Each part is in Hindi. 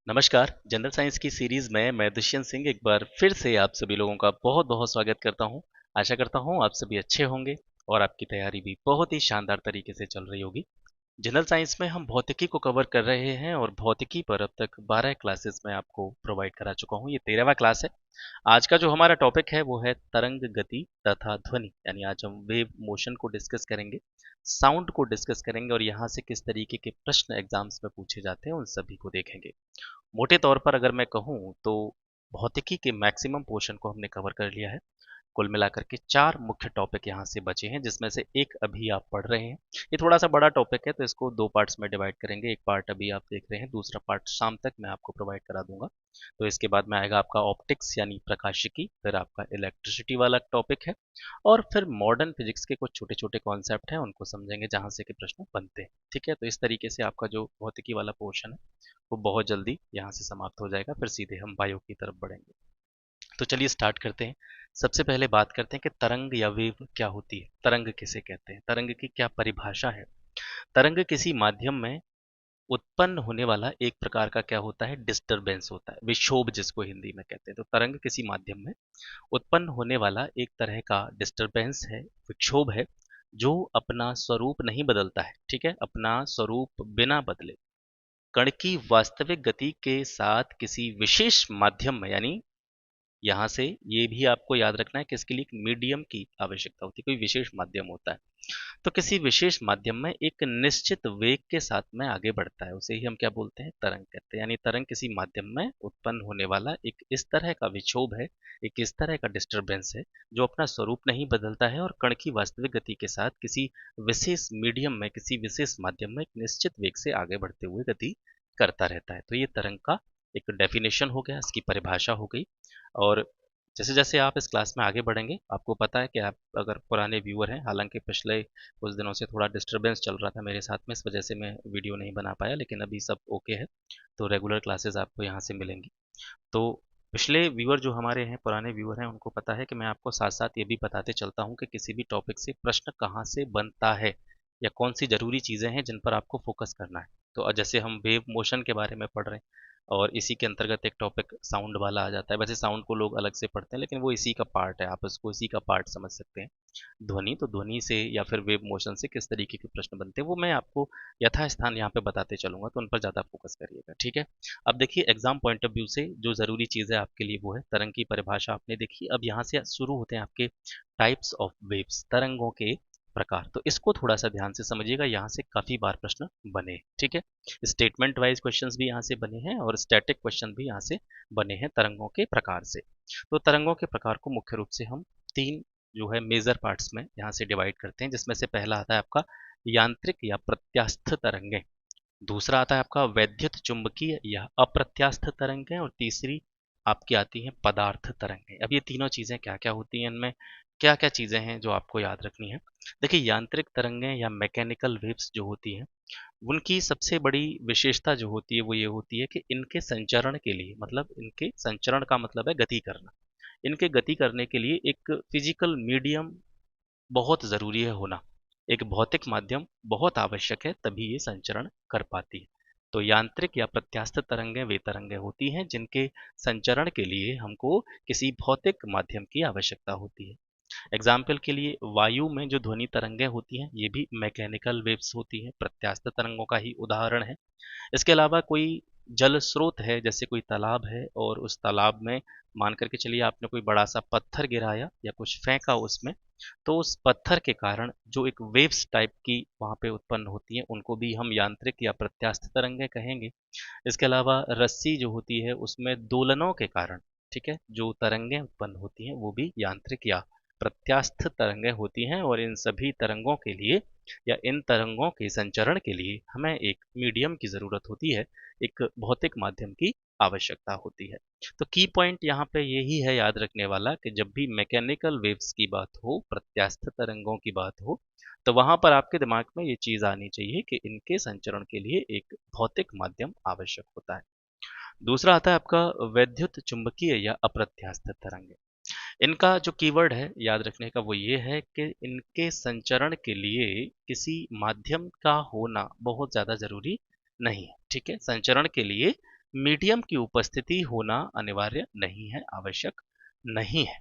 नमस्कार। जनरल साइंस की सीरीज में मैं दुष्यंत सिंह एक बार फिर से आप सभी लोगों का बहुत बहुत स्वागत करता हूं। आशा करता हूं आप सभी अच्छे होंगे और आपकी तैयारी भी बहुत ही शानदार तरीके से चल रही होगी। जनरल साइंस में हम भौतिकी को कवर कर रहे हैं और भौतिकी पर अब तक 12 क्लासेस में आपको प्रोवाइड करा चुका हूं। ये 13वां क्लास है। आज का जो हमारा टॉपिक है वो है तरंग गति तथा ध्वनि, यानी आज हम वेव मोशन को डिस्कस करेंगे, साउंड को डिस्कस करेंगे और यहाँ से किस तरीके के प्रश्न एग्जाम्स में पूछे जाते हैं उन सभी को देखेंगे। मोटे तौर पर अगर मैं कहूँ तो भौतिकी के मैक्सिमम पोर्शन को हमने कवर कर लिया है। कुल मिलाकर के 4 मुख्य टॉपिक यहाँ से बचे हैं, जिसमें से एक अभी आप पढ़ रहे हैं। ये थोड़ा सा बड़ा टॉपिक है तो इसको 2 पार्ट्स में डिवाइड करेंगे। एक पार्ट अभी आप देख रहे हैं, दूसरा पार्ट शाम तक मैं आपको प्रोवाइड करा दूंगा। तो इसके बाद में आएगा आपका ऑप्टिक्स यानी प्रकाशिकी, फिर आपका इलेक्ट्रिसिटी वाला टॉपिक है और फिर मॉडर्न फिजिक्स के कुछ छोटे छोटे कॉन्सेप्ट हैं, उनको समझेंगे जहाँ से कि प्रश्न बनते हैं। ठीक है, तो इस तरीके से आपका जो भौतिकी वाला पोर्शन है वो बहुत जल्दी यहाँ से समाप्त हो जाएगा, फिर सीधे हम बायो की तरफ बढ़ेंगे। तो चलिए स्टार्ट करते हैं। सबसे पहले बात करते हैं कि तरंग या वेव क्या होती है, तरंग किसे कहते हैं, तरंग की क्या परिभाषा है। तरंग किसी माध्यम में उत्पन्न होने वाला एक प्रकार का क्या होता है, डिस्टरबेंस होता है, विक्षोभ जिसको हिंदी में कहते हैं। तो तरंग किसी माध्यम में उत्पन्न होने वाला एक तरह का डिस्टरबेंस है, विक्षोभ है, जो अपना स्वरूप नहीं बदलता है। ठीक है, अपना स्वरूप बिना बदले कण की वास्तविक गति के साथ किसी विशेष माध्यम में, यानी यहाँ से ये भी आपको याद रखना है कि इसके लिए एक मीडियम की आवश्यकता होती है, कोई विशेष माध्यम होता है। तो किसी विशेष माध्यम में एक निश्चित वेग के साथ में आगे बढ़ता है, उसे ही हम क्या बोलते हैं, तरंग कहते हैं। यानी तरंग किसी माध्यम में उत्पन्न होने वाला एक इस तरह का विक्षोभ है, एक इस तरह का डिस्टरबेंस है, जो अपना स्वरूप नहीं बदलता है और कण की वास्तविक गति के साथ किसी विशेष मीडियम में, किसी विशेष माध्यम में एक निश्चित वेग से आगे बढ़ते हुए गति करता रहता है। तो ये तरंग का एक डेफिनेशन हो गया, इसकी परिभाषा हो गई। और जैसे जैसे आप इस क्लास में आगे बढ़ेंगे, आपको पता है कि आप अगर पुराने व्यूअर हैं, हालांकि पिछले कुछ दिनों से थोड़ा डिस्टरबेंस चल रहा था मेरे साथ में, इस वजह से मैं वीडियो नहीं बना पाया, लेकिन अभी सब ओके है। तो रेगुलर क्लासेस आपको यहाँ से मिलेंगी। तो पिछले व्यूअर जो हमारे हैं, पुराने व्यूअर हैं, उनको पता है कि मैं आपको साथ साथ ये भी बताते चलता हूँ कि किसी भी टॉपिक से प्रश्न कहाँ से बनता है या कौन सी जरूरी चीज़ें हैं जिन पर आपको फोकस करना है। तो जैसे हम वेव मोशन के बारे में पढ़ रहे हैं और इसी के अंतर्गत एक टॉपिक साउंड वाला आ जाता है। वैसे साउंड को लोग अलग से पढ़ते हैं, लेकिन वो इसी का पार्ट है, आप इसको इसी का पार्ट समझ सकते हैं। ध्वनि, तो ध्वनि से या फिर वेव मोशन से किस तरीके के प्रश्न बनते हैं वो मैं आपको यथास्थान यहाँ पे बताते चलूंगा, तो उन पर ज़्यादा फोकस करिएगा। ठीक है, अब देखिए एग्जाम पॉइंट ऑफ व्यू से जो ज़रूरी चीज़ है आपके लिए वो है तरंग की परिभाषा आपने देखी। अब यहाँ से शुरू होते हैं आपके टाइप्स ऑफ वेव्स, तरंगों के प्रकार। तो इसको थोड़ा सा ध्यान से समझिएगा, यहाँ से काफ़ी बार प्रश्न बने। ठीक है, स्टेटमेंट वाइज क्वेश्चंस भी यहाँ से बने हैं और स्टैटिक क्वेश्चन भी यहाँ से बने हैं तरंगों के प्रकार से। तो तरंगों के प्रकार को मुख्य रूप से हम 3 जो है मेजर पार्ट्स में यहाँ से डिवाइड करते हैं, जिसमें से पहला आता है आपका यांत्रिक या प्रत्यास्थ तरंगें, दूसरा आता है आपका वैद्युत चुंबकीय या अप्रत्यास्थ तरंगें और तीसरी आपकी आती हैं पदार्थ तरंगें। अब ये तीनों चीज़ें क्या क्या होती हैं, इनमें क्या क्या चीज़ें हैं जो आपको याद रखनी है। देखिए, यांत्रिक तरंगें या मैकेनिकल वेव्स जो होती हैं, उनकी सबसे बड़ी विशेषता जो होती है वो ये होती है कि इनके संचरण के लिए, मतलब इनके संचरण का मतलब है गति करना, इनके गति करने के लिए एक फिजिकल मीडियम बहुत ज़रूरी है होना, एक भौतिक माध्यम बहुत आवश्यक है, तभी ये संचरण कर पाती है। तो यांत्रिक या प्रत्यास्थ तरंगें वे तरंगें होती हैं जिनके संचरण के लिए हमको किसी भौतिक माध्यम की आवश्यकता होती है। एग्जाम्पल के लिए वायु में जो ध्वनि तरंगें होती हैं ये भी मैकेनिकल वेव्स होती हैं, प्रत्यास्थ तरंगों का ही उदाहरण है। इसके अलावा कोई जल स्रोत है, जैसे कोई तालाब है और उस तालाब में मान करके चलिए आपने कोई बड़ा सा पत्थर गिराया या कुछ फेंका उसमें, तो उस पत्थर के कारण जो एक वेव्स टाइप की वहाँ पे उत्पन्न होती हैं उनको भी हम यांत्रिक या प्रत्यास्थ तरंगें कहेंगे। इसके अलावा रस्सी जो होती है उसमें दोलनों के कारण, ठीक है, जो तरंगें उत्पन्न होती हैं वो भी यांत्रिक या प्रत्यास्थ तरंगें होती हैं और इन सभी तरंगों के लिए या इन तरंगों के संचरण के लिए हमें एक मीडियम की ज़रूरत होती है, एक भौतिक माध्यम की आवश्यकता होती है। तो की पॉइंट यहाँ पे यही है याद रखने वाला कि जब भी मैकेनिकल वेव्स की बात हो, प्रत्यास्थ तरंगों की बात हो, तो वहां पर आपके दिमाग में ये चीज़ आनी चाहिए कि इनके संचरण के लिए एक भौतिक माध्यम आवश्यक होता है। दूसरा आता है आपका वैद्युत चुंबकीय या अप्रत्यास्थ तरंग। इनका जो कीवर्ड है याद रखने का वो ये है कि इनके संचरण के लिए किसी माध्यम का होना बहुत ज़्यादा ज़रूरी नहीं है। ठीक है, संचरण के लिए मीडियम की उपस्थिति होना अनिवार्य नहीं है, आवश्यक नहीं है।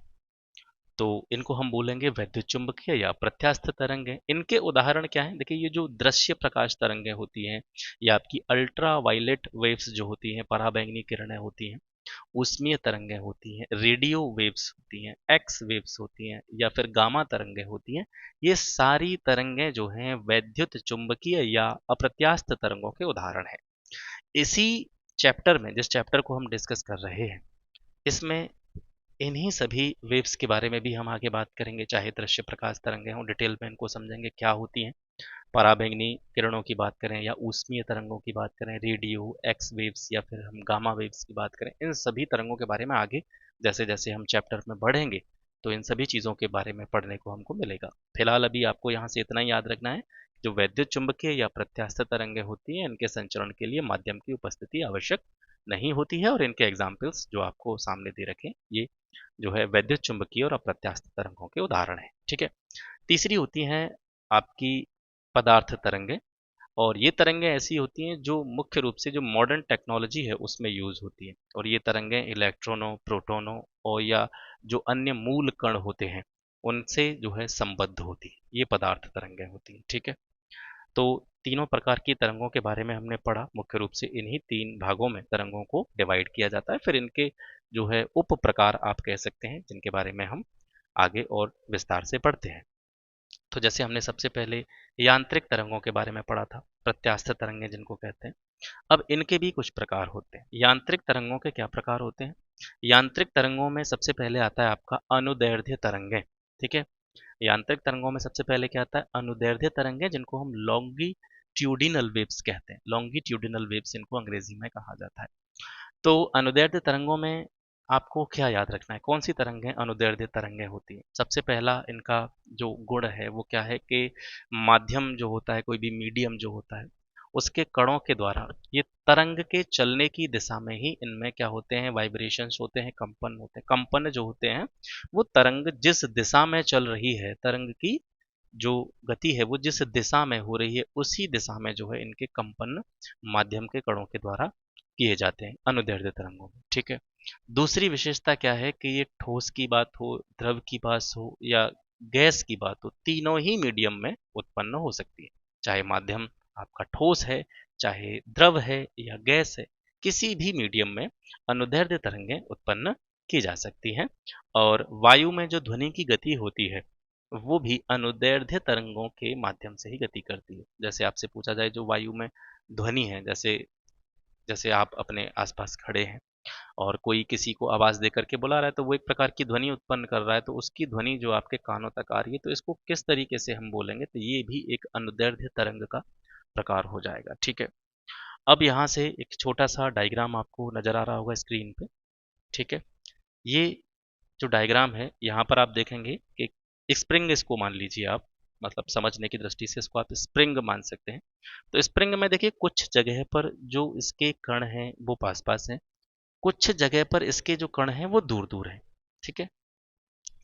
तो इनको हम बोलेंगे वैद्युत चुंबकीय या प्रत्यास्थ तरंगें। इनके उदाहरण क्या हैं? देखिए, ये जो दृश्य प्रकाश तरंगें होती हैं या आपकी अल्ट्रा वायलेट वेव्स जो होती हैं, पराबैंगनी किरणें होती हैं, ऊष्मीय तरंगें होती हैं, रेडियो वेव्स होती हैं, एक्स वेव्स होती हैं या फिर गामा तरंगें होती हैं, ये सारी तरंगें जो हैं वैद्युत चुंबकीय या अप्रत्यास्थ तरंगों के उदाहरण हैं। इसी चैप्टर में, जिस चैप्टर को हम डिस्कस कर रहे हैं, इसमें इन्हीं सभी वेव्स के बारे में भी हम आगे बात करेंगे, चाहे दृश्य प्रकाश तरंगें हों, डिटेल में इनको समझेंगे क्या होती हैं। पराबैंगनी किरणों की बात करें या ऊष्मीय तरंगों की बात करें, रेडियो, एक्स वेव्स या फिर हम गामा वेव्स की बात करें, इन सभी तरंगों के बारे में आगे जैसे जैसे हम चैप्टर में बढ़ेंगे तो इन सभी चीज़ों के बारे में पढ़ने को हमको मिलेगा। फिलहाल अभी आपको यहाँ से इतना ही याद रखना है, जो वैद्युत चुंबकीय या प्रत्यास्थ तरंगें होती हैं, इनके संचरण के लिए माध्यम की उपस्थिति आवश्यक नहीं होती है, और इनके एग्जाम्पल्स जो आपको सामने दे रखे हैं, ये जो है वैद्युत चुंबकीय और अप्रत्यास्थ तरंगों के उदाहरण है। ठीक है। तीसरी होती हैं आपकी पदार्थ तरंगें, और ये तरंगें ऐसी होती हैं जो मुख्य रूप से जो मॉडर्न टेक्नोलॉजी है उसमें यूज होती हैं, और ये तरंगें इलेक्ट्रॉनों, प्रोटॉनों और या जो अन्य मूल कण होते हैं उनसे जो है संबद्ध होती है, ये पदार्थ तरंगें होती हैं। ठीक है। तो तीनों प्रकार की तरंगों के बारे में हमने पढ़ा। मुख्य रूप से इन्हीं तीन भागों में तरंगों को डिवाइड किया जाता है, फिर इनके जो है उप प्रकार आप कह सकते हैं, जिनके बारे में हम आगे और विस्तार से पढ़ते हैं। तो जैसे हमने सबसे पहले यांत्रिक तरंगों के बारे में पढ़ा था, प्रत्यास्थ तरंगें जिनको कहते हैं। अब इनके भी कुछ प्रकार होते हैं। यांत्रिक तरंगों के क्या प्रकार होते हैं? यांत्रिक तरंगों में सबसे पहले आता है आपका अनुदैर्ध्य तरंगें। ठीक है। यांत्रिक तरंगों में सबसे पहले क्या आता है? अनुदैर्ध्य तरंगें, जिनको हम लॉन्गिट्यूडिनल वेव्स कहते हैं। लॉन्गिट्यूडिनल वेव्स इनको अंग्रेजी में कहा जाता है। तो अनुदैर्ध्य तरंगों में आपको क्या याद रखना है? कौन सी तरंगें अनुदैर्ध्य तरंगें होती हैं? सबसे पहला इनका जो गुण है वो क्या है कि माध्यम जो होता है, कोई भी मीडियम जो होता है, उसके कणों के द्वारा ये तरंग के चलने की दिशा में ही इनमें क्या होते हैं? वाइब्रेशंस होते हैं, कंपन होते हैं। कंपन जो होते हैं वो तरंग जिस दिशा में चल रही है, तरंग की जो गति है वो जिस दिशा में हो रही है, उसी दिशा में जो है इनके कंपन माध्यम के कणों के द्वारा किए जाते हैं अनुदैर्ध्य तरंगों में। ठीक है। दूसरी विशेषता क्या है कि ये ठोस की बात हो, द्रव की बात हो या गैस की बात हो, तीनों ही मीडियम में उत्पन्न हो सकती है। चाहे माध्यम आपका ठोस है, चाहे द्रव है या गैस है, किसी भी मीडियम में अनुदैर्ध्य तरंगें उत्पन्न की जा सकती हैं। और वायु में जो ध्वनि की गति होती है वो भी अनुदैर्ध्य तरंगों के माध्यम से ही गति करती है। जैसे आपसे पूछा जाए जो वायु में ध्वनि है, जैसे जैसे आप अपने आसपास खड़े हैं और कोई किसी को आवाज दे करके बुला रहा है, तो वो एक प्रकार की ध्वनि उत्पन्न कर रहा है, तो उसकी ध्वनि जो आपके कानों तक आ रही है, तो इसको किस तरीके से हम बोलेंगे? तो ये भी एक अनुदैर्ध्य तरंग का प्रकार हो जाएगा। ठीक है। अब यहाँ से एक छोटा सा डायग्राम आपको नजर आ रहा होगा स्क्रीन पे। ठीक है। ये जो डायग्राम है, यहाँ पर आप देखेंगे कि स्प्रिंग, इसको मान लीजिए आप, मतलब समझने की दृष्टि से इसको आप स्प्रिंग मान सकते हैं। तो स्प्रिंग में देखिए कुछ जगह पर जो इसके कण हैं वो पास पास हैं, कुछ जगह पर इसके जो कण हैं वो दूर दूर हैं। ठीक है।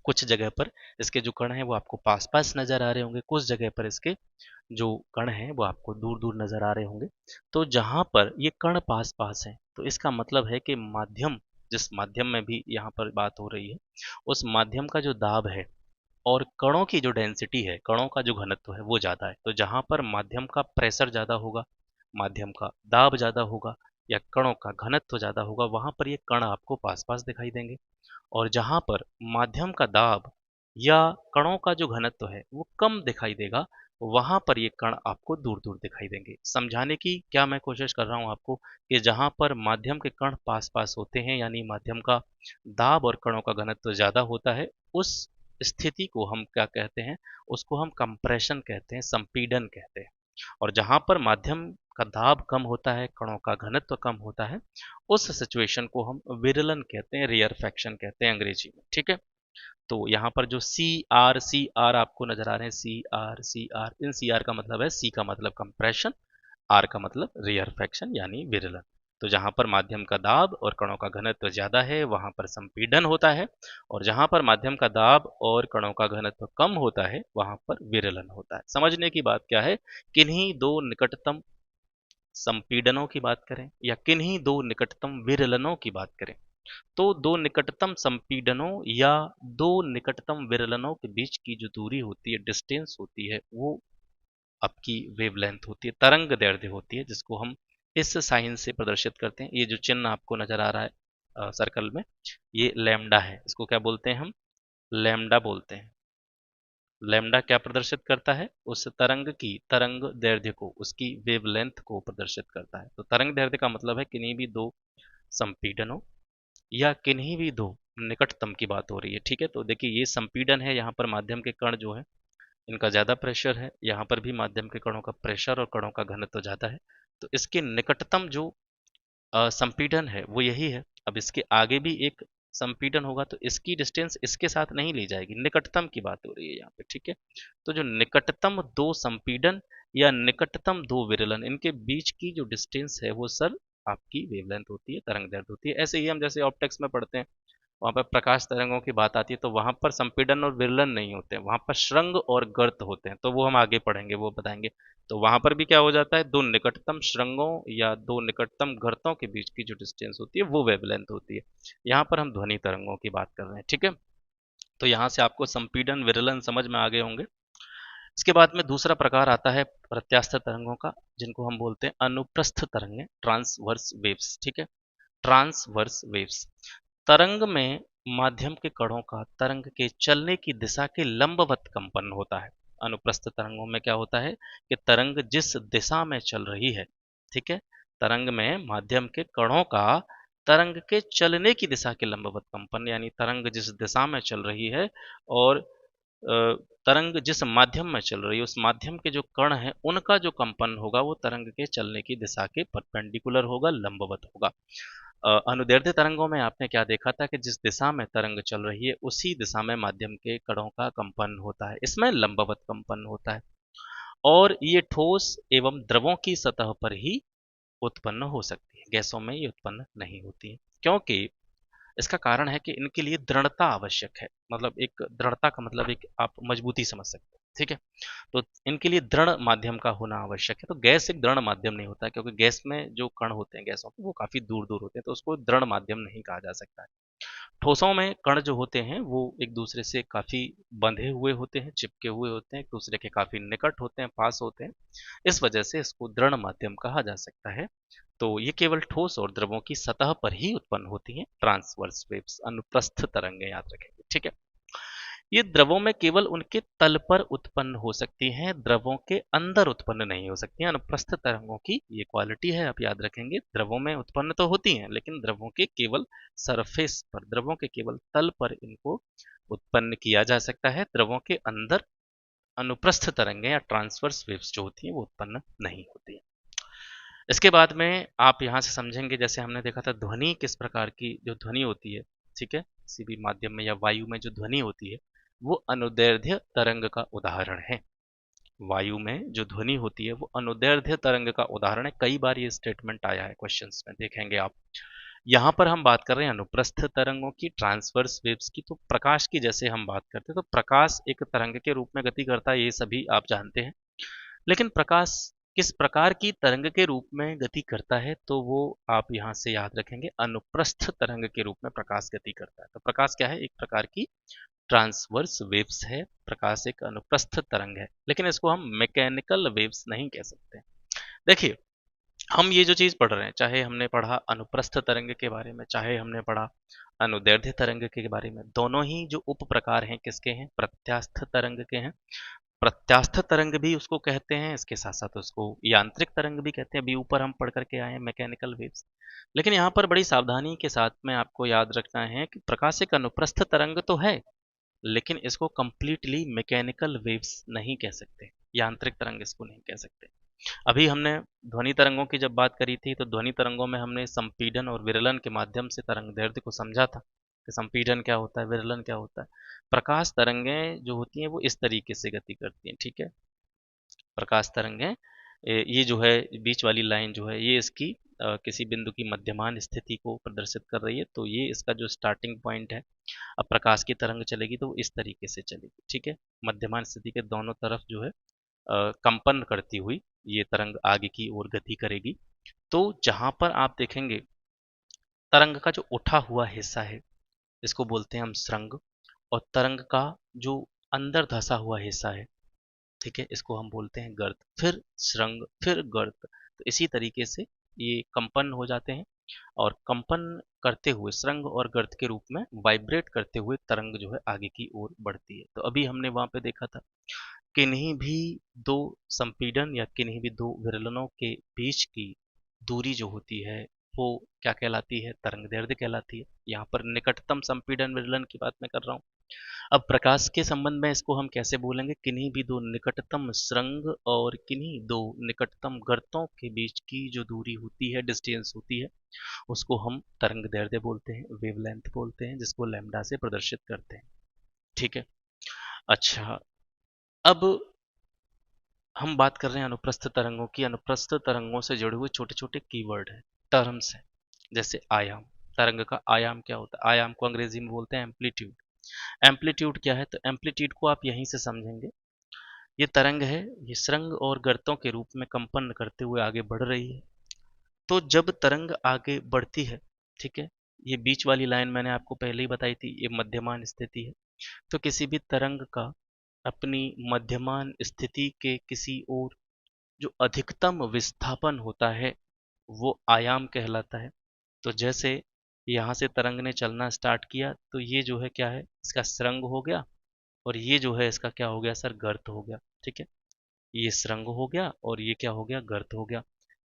कुछ जगह पर इसके जो कण हैं वो आपको पास पास नजर आ रहे होंगे, कुछ जगह पर इसके जो कण हैं वो आपको दूर दूर नजर आ रहे होंगे। तो जहां पर ये कण पास पास हैं, तो इसका मतलब है कि माध्यम, जिस माध्यम में भी यहाँ पर बात हो रही है, उस माध्यम का जो दाब है और कणों की जो डेंसिटी है, कणों का जो घनत्व है वो ज़्यादा है। तो जहाँ पर माध्यम का प्रेशर ज़्यादा होगा, माध्यम का दाब ज़्यादा होगा या कणों का घनत्व ज़्यादा होगा, वहाँ पर ये कण आपको पास पास दिखाई देंगे। और जहाँ पर माध्यम का दाब या कणों का जो घनत्व है वो कम दिखाई देगा, वहाँ पर ये कण आपको दूर दूर दिखाई देंगे। समझाने की क्या मैं कोशिश कर रहा हूँ आपको, कि जहाँ पर माध्यम के कण पास पास होते हैं, यानी माध्यम का दाब और कणों का घनत्व ज़्यादा होता है, उस स्थिति को हम क्या कहते हैं? उसको हम कंप्रेशन कहते हैं, संपीड़न कहते हैं। और जहाँ पर माध्यम का दाब कम होता है, कणों का घनत्व कम होता है, उस सिचुएशन को हम विरलन कहते हैं, रेयरफैक्शन कहते हैं अंग्रेजी में। ठीक है। तो यहाँ पर जो सी आर आपको नजर आ रहे हैं, सी आर, इन सी आर का मतलब है, सी का मतलब कंप्रेशन, आर का मतलब रेयरफैक्शन यानी विरलन। तो जहाँ पर माध्यम का दाब और कणों का घनत्व ज्यादा है वहां पर संपीड़न होता है, और जहाँ पर माध्यम का दाब और कणों का घनत्व कम होता है वहां पर विरलन होता है। समझने की बात क्या है? किन्हीं दो निकटतम संपीड़नों की बात करें या किन्हीं दो निकटतम विरलनों की बात करें, तो दो निकटतम संपीड़नों या दो निकटतम विरलनों के बीच की जो दूरी होती है, डिस्टेंस होती है, वो आपकी वेवलेंथ होती है, तरंग दैर्ध्य होती है, जिसको हम इस साइन से प्रदर्शित करते हैं। ये जो चिन्ह आपको नजर आ रहा है सर्कल में, ये लैम्डा है। इसको क्या बोलते हैं हम? लैम्डा बोलते हैं। लैम्डा क्या प्रदर्शित करता है? उस तरंग की तरंग दैर्ध्य को, उसकी वेवलेंथ को प्रदर्शित करता है। तो तरंग दैर्ध्य का मतलब है किन्हीं भी दो संपीड़नों या किन्हीं भी दो निकटतम की बात हो रही है। ठीक है, तो देखिए ये संपीड़न है, यहाँ पर माध्यम के कण जो है इनका ज़्यादा प्रेशर है, यहाँ पर भी माध्यम के कणों का प्रेशर और कणों का घनत्व ज़्यादा है। तो इसके निकटतम जो संपीड़न है वो यही है। अब इसके आगे भी एक संपीड़न होगा तो इसकी डिस्टेंस इसके साथ नहीं ली जाएगी, निकटतम की बात हो रही है यहाँ पे। ठीक है, तो जो निकटतम दो संपीड़न या निकटतम दो विरलन, इनके बीच की जो डिस्टेंस है वो सर आपकी वेवलेंथ होती है, तरंग दैर्ध्य होती है। ऐसे ही हम जैसे ऑप्टिक्स में पढ़ते हैं, वहाँ पर प्रकाश तरंगों की बात आती है तो वहाँ पर संपीड़न और विरलन नहीं होते हैं, वहाँ पर श्रृंग और गर्त होते हैं। तो वो हम आगे पढ़ेंगे, वो बताएंगे। तो वहाँ पर भी क्या हो जाता है, दो निकटतम श्रृंगों या दो निकटतम गर्तों के बीच की जो डिस्टेंस होती है वो वेवलेंथ होती है। यहाँ पर हम ध्वनि तरंगों की बात कर रहे हैं। ठीक है, तो यहाँ से आपको संपीड़न विरलन समझ में आ गए होंगे। इसके बाद में दूसरा प्रकार आता है प्रत्यास्थ तरंगों का, जिनको हम बोलते हैं अनुप्रस्थ तरंगें, ट्रांसवर्स वेव्स। ठीक है, ट्रांसवर्स वेव्स। तरंग में माध्यम के कणों का तरंग के चलने की दिशा के लंबवत कंपन होता है। अनुप्रस्थ तरंगों में क्या होता है कि तरंग जिस दिशा में चल रही है, ठीक है, तरंग में माध्यम के कणों का तरंग के चलने की दिशा के लंबवत कंपन, यानी तरंग जिस दिशा में चल रही है और तरंग जिस माध्यम में चल रही है उस माध्यम के जो कण हैं उनका जो कंपन होगा वो तरंग के चलने की दिशा के परपेंडिकुलर होगा, लंबवत होगा। अनुदैर्ध्य तरंगों में आपने क्या देखा था कि जिस दिशा में तरंग चल रही है उसी दिशा में माध्यम के कणों का कंपन होता है, इसमें लंबवत कंपन होता है। और ये ठोस एवं द्रवों की सतह पर ही उत्पन्न हो सकती है, गैसों में ये उत्पन्न नहीं होती है। क्योंकि इसका कारण है कि इनके लिए दृढ़ता आवश्यक है। मतलब एक दृढ़ता का मतलब एक आप मजबूती समझ सकते हैं। ठीक है, तो इनके लिए दृढ़ माध्यम का होना आवश्यक है। तो गैस एक दृढ़ माध्यम नहीं होता है, क्योंकि गैस में जो कण होते हैं गैसों के वो काफी दूर दूर होते हैं, तो उसको दृढ़ माध्यम नहीं कहा जा सकता है। ठोसों में कण जो होते हैं वो एक दूसरे से काफी बंधे हुए होते हैं, चिपके हुए होते हैं, एक दूसरे के काफी निकट होते हैं, पास होते हैं। इस वजह से इसको दृढ़ माध्यम कहा जा सकता है। तो ये केवल ठोस और द्रवों की सतह पर ही उत्पन्न होती हैं, ट्रांसवर्स वेव्स, अनुप्रस्थ तरंगें, याद रखेंगे। ठीक है, ये द्रवों में केवल उनके तल पर उत्पन्न हो सकती हैं, द्रवों के अंदर उत्पन्न नहीं हो सकती हैं। अनुप्रस्थ तरंगों की ये क्वालिटी है, आप याद रखेंगे। द्रवों में उत्पन्न तो होती हैं लेकिन द्रवों के केवल सरफेस पर, द्रवों के केवल तल पर इनको उत्पन्न किया जा सकता है। द्रवों के अंदर अनुप्रस्थ तरंगें या ट्रांसवर्स वेव्स जो होती हैं वो उत्पन्न नहीं होती हैं। इसके बाद में आप यहाँ से समझेंगे, जैसे हमने देखा था ध्वनि किस प्रकार की जो ध्वनि होती है, ठीक है, किसी भी माध्यम में या वायु में जो ध्वनि होती है वो अनुदैर्ध्य तरंग का उदाहरण है। वायु में जो ध्वनि होती है वो अनुदैर्ध्य तरंग का उदाहरण है। कई बार ये स्टेटमेंट आया है क्वेश्चंस में, देखेंगे आप। यहाँ पर हम बात कर रहे हैं अनुप्रस्थ तरंगों की, ट्रांसवर्स वेव्स की। तो प्रकाश की जैसे हम बात करते हैं तो प्रकाश एक तरंग के रूप में गति करता है, ये सभी आप जानते हैं। लेकिन प्रकाश किस प्रकार की तरंग के रूप में गति करता है, तो वो आप यहाँ से याद रखेंगे, अनुप्रस्थ तरंग के रूप में प्रकाश गति करता है। तो प्रकाश क्या है? एक प्रकार की ट्रांसवर्स वेव्स है। प्रकाश एक अनुप्रस्थ तरंग है, लेकिन इसको हम मैकेनिकल वेव्स नहीं कह सकते। देखिए, हम ये जो चीज पढ़ रहे हैं, चाहे हमने पढ़ा अनुप्रस्थ तरंग के बारे में, चाहे हमने पढ़ा अनुदैर्ध्य तरंग के बारे में, दोनों ही जो उप प्रकार हैं किसके हैं? प्रत्यास्थ तरंग के हैं। प्रत्यास्थ तरंग भी उसको कहते हैं, इसके साथ साथ उसको यांत्रिक तरंग भी कहते हैं। अभी ऊपर हम पढ़ करके आए हैं मैकेनिकल वेव्स। लेकिन यहाँ पर बड़ी सावधानी के साथ में आपको याद रखना है कि प्रकाश एक अनुप्रस्थ तरंग तो है, लेकिन इसको कंप्लीटली मैकेनिकल वेव्स नहीं कह सकते, यांत्रिक तरंग इसको नहीं कह सकते। अभी हमने ध्वनि तरंगों की जब बात करी थी तो ध्वनि तरंगों में हमने संपीड़न और विरलन के माध्यम से तरंग दैर्ध्य को समझा था कि संपीड़न क्या होता है, विरलन क्या होता है। प्रकाश तरंगें जो होती हैं वो इस तरीके से गति करती हैं। ठीक है, प्रकाश तरंगें, ये जो है बीच वाली लाइन जो है ये इसकी किसी बिंदु की मध्यमान स्थिति को प्रदर्शित कर रही है। तो ये इसका जो स्टार्टिंग पॉइंट है। अब प्रकाश की तरंग चलेगी तो वो इस तरीके से चलेगी। ठीक है, मध्यमान स्थिति के दोनों तरफ जो है कंपन करती हुई ये तरंग आगे की ओर गति करेगी। तो जहां पर आप देखेंगे तरंग का जो उठा हुआ हिस्सा है इसको बोलते हैं हम स्रंग, और तरंग का जो अंदर धंसा हुआ हिस्सा है, ठीक है, इसको हम बोलते हैं गर्त। फिर स्रंग, फिर गर्त। तो इसी तरीके से ये कंपन हो जाते हैं, और कंपन करते हुए स्रंग और गर्त के रूप में वाइब्रेट करते हुए तरंग जो है आगे की ओर बढ़ती है। तो अभी हमने वहां पे देखा था किन्हीं भी दो संपीड़न या किन्हीं भी दो विरलनों के बीच की दूरी जो होती है वो क्या कहलाती है? तरंग दैर्ध्य कहलाती है। यहाँ पर निकटतम संपीड़न विरलन की बात मैं कर रहा हूँ। अब प्रकाश के संबंध में इसको हम कैसे बोलेंगे? किन्हीं भी दो निकटतम स्रंग और किन्हीं दो निकटतम गर्तों के बीच की जो दूरी होती है, डिस्टेंस होती है, उसको हम तरंग दैर्ध्य बोलते हैं, वेवलेंथ बोलते हैं, जिसको लैम्डा से प्रदर्शित करते हैं। ठीक है। अच्छा, अब हम बात कर रहे हैं अनुप्रस्थ तरंगों की। अनुप्रस्थ तरंगों से जुड़े हुए छोटे छोटे कीवर्ड हैं, टर्म्स हैं, जैसे आयाम। तरंग का आयाम क्या होता है? आयाम को अंग्रेजी में बोलते हैं एम्पलीट्यूड। एम्पलीट्यूड क्या है? तो एम्पलीट्यूड को आप यहीं से समझेंगे। ये तरंग है, ये सुरंग और गर्तों के रूप में कंपन करते हुए आगे बढ़ रही है। तो जब तरंग आगे बढ़ती है, ठीक है, ये बीच वाली लाइन मैंने आपको पहले ही बताई थी, ये मध्यमान स्थिति है। तो किसी भी तरंग का अपनी मध्यमान स्थिति के किसी और जो अधिकतम विस्थापन होता है वो आयाम कहलाता है। तो जैसे यहाँ से तरंग ने चलना स्टार्ट किया तो ये जो है क्या है, इसका सुरंग हो गया, और ये जो है इसका क्या हो गया सर? गर्त हो गया। ठीक है, ये सुरंग हो गया और ये क्या हो गया? गर्त हो गया।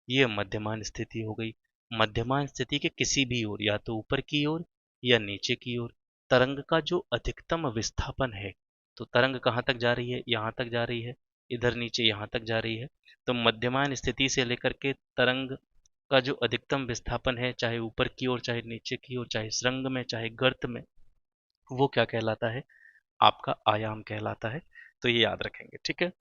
ये मध्यमान स्थिति हो गई। मध्यमान स्थिति के किसी भी ओर, या तो ऊपर की ओर या नीचे की ओर, तरंग का जो अधिकतम विस्थापन है, तो तरंग कहाँ तक जा रही है? यहाँ तक जा रही है, इधर नीचे यहाँ तक जा रही है। तो मध्यमान स्थिति से लेकर के तरंग का जो अधिकतम विस्थापन है, चाहे ऊपर की ओर, चाहे नीचे की ओर, चाहे सुरंग में, चाहे गर्त में, वो क्या कहलाता है? आपका आयाम कहलाता है। तो ये याद रखेंगे। ठीक है।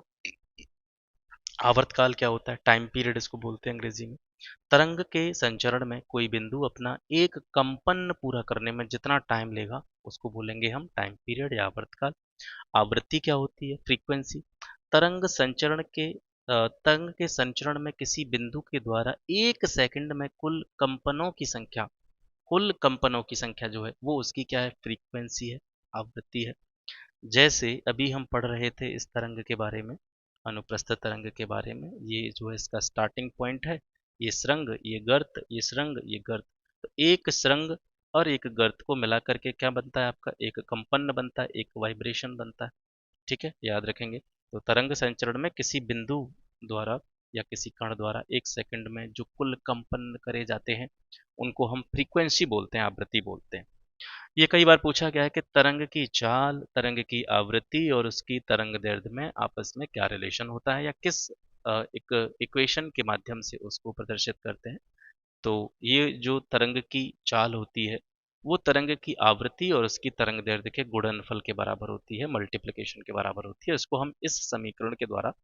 आवर्तकाल क्या होता है? टाइम पीरियड इसको बोलते हैं अंग्रेजी में। तरंग के संचरण में कोई बिंदु अपना एक कंपन पूरा करने में जितना टाइम लेगा उसको बोलेंगे हम टाइम पीरियड या आवर्तकाल। आवृत्ति क्या होती है? फ्रीक्वेंसी। तरंग के संचरण में किसी बिंदु के द्वारा 1 सेकंड में कुल कंपनों की संख्या जो है वो उसकी क्या है? फ्रीक्वेंसी है, आवृत्ति है। जैसे अभी हम पढ़ रहे थे इस तरंग के बारे में, अनुप्रस्थ तरंग के बारे में, ये जो है इसका स्टार्टिंग पॉइंट है, ये सुरंग, ये गर्त, ये सुरंग, ये गर्त। तो एक सुरंग और एक गर्त को मिला करके क्या बनता है आपका? एक कंपन बनता है, एक वाइब्रेशन बनता है। ठीक है, याद रखेंगे। तो तरंग संचरण में किसी बिंदु द्वारा या किसी कण द्वारा 1 सेकंड में जो कुल कंपन करे जाते हैं उनको हम फ्रीक्वेंसी बोलते हैं, आवृत्ति बोलते हैं। ये कई बार पूछा गया है कि तरंग की चाल, तरंग की आवृत्ति और उसकी तरंग दैर्ध्य में आपस में क्या रिलेशन होता है, या किस एक इक्वेशन के माध्यम से उसको प्रदर्शित करते हैं। तो ये जो तरंग की चाल होती है वो तरंग की आवृत्ति और उसकी तरंग दैर्ध्य के गुणनफल के बराबर होती है, मल्टीप्लिकेशन के बराबर होती है। इसको हम इस समीकरण के द्वारा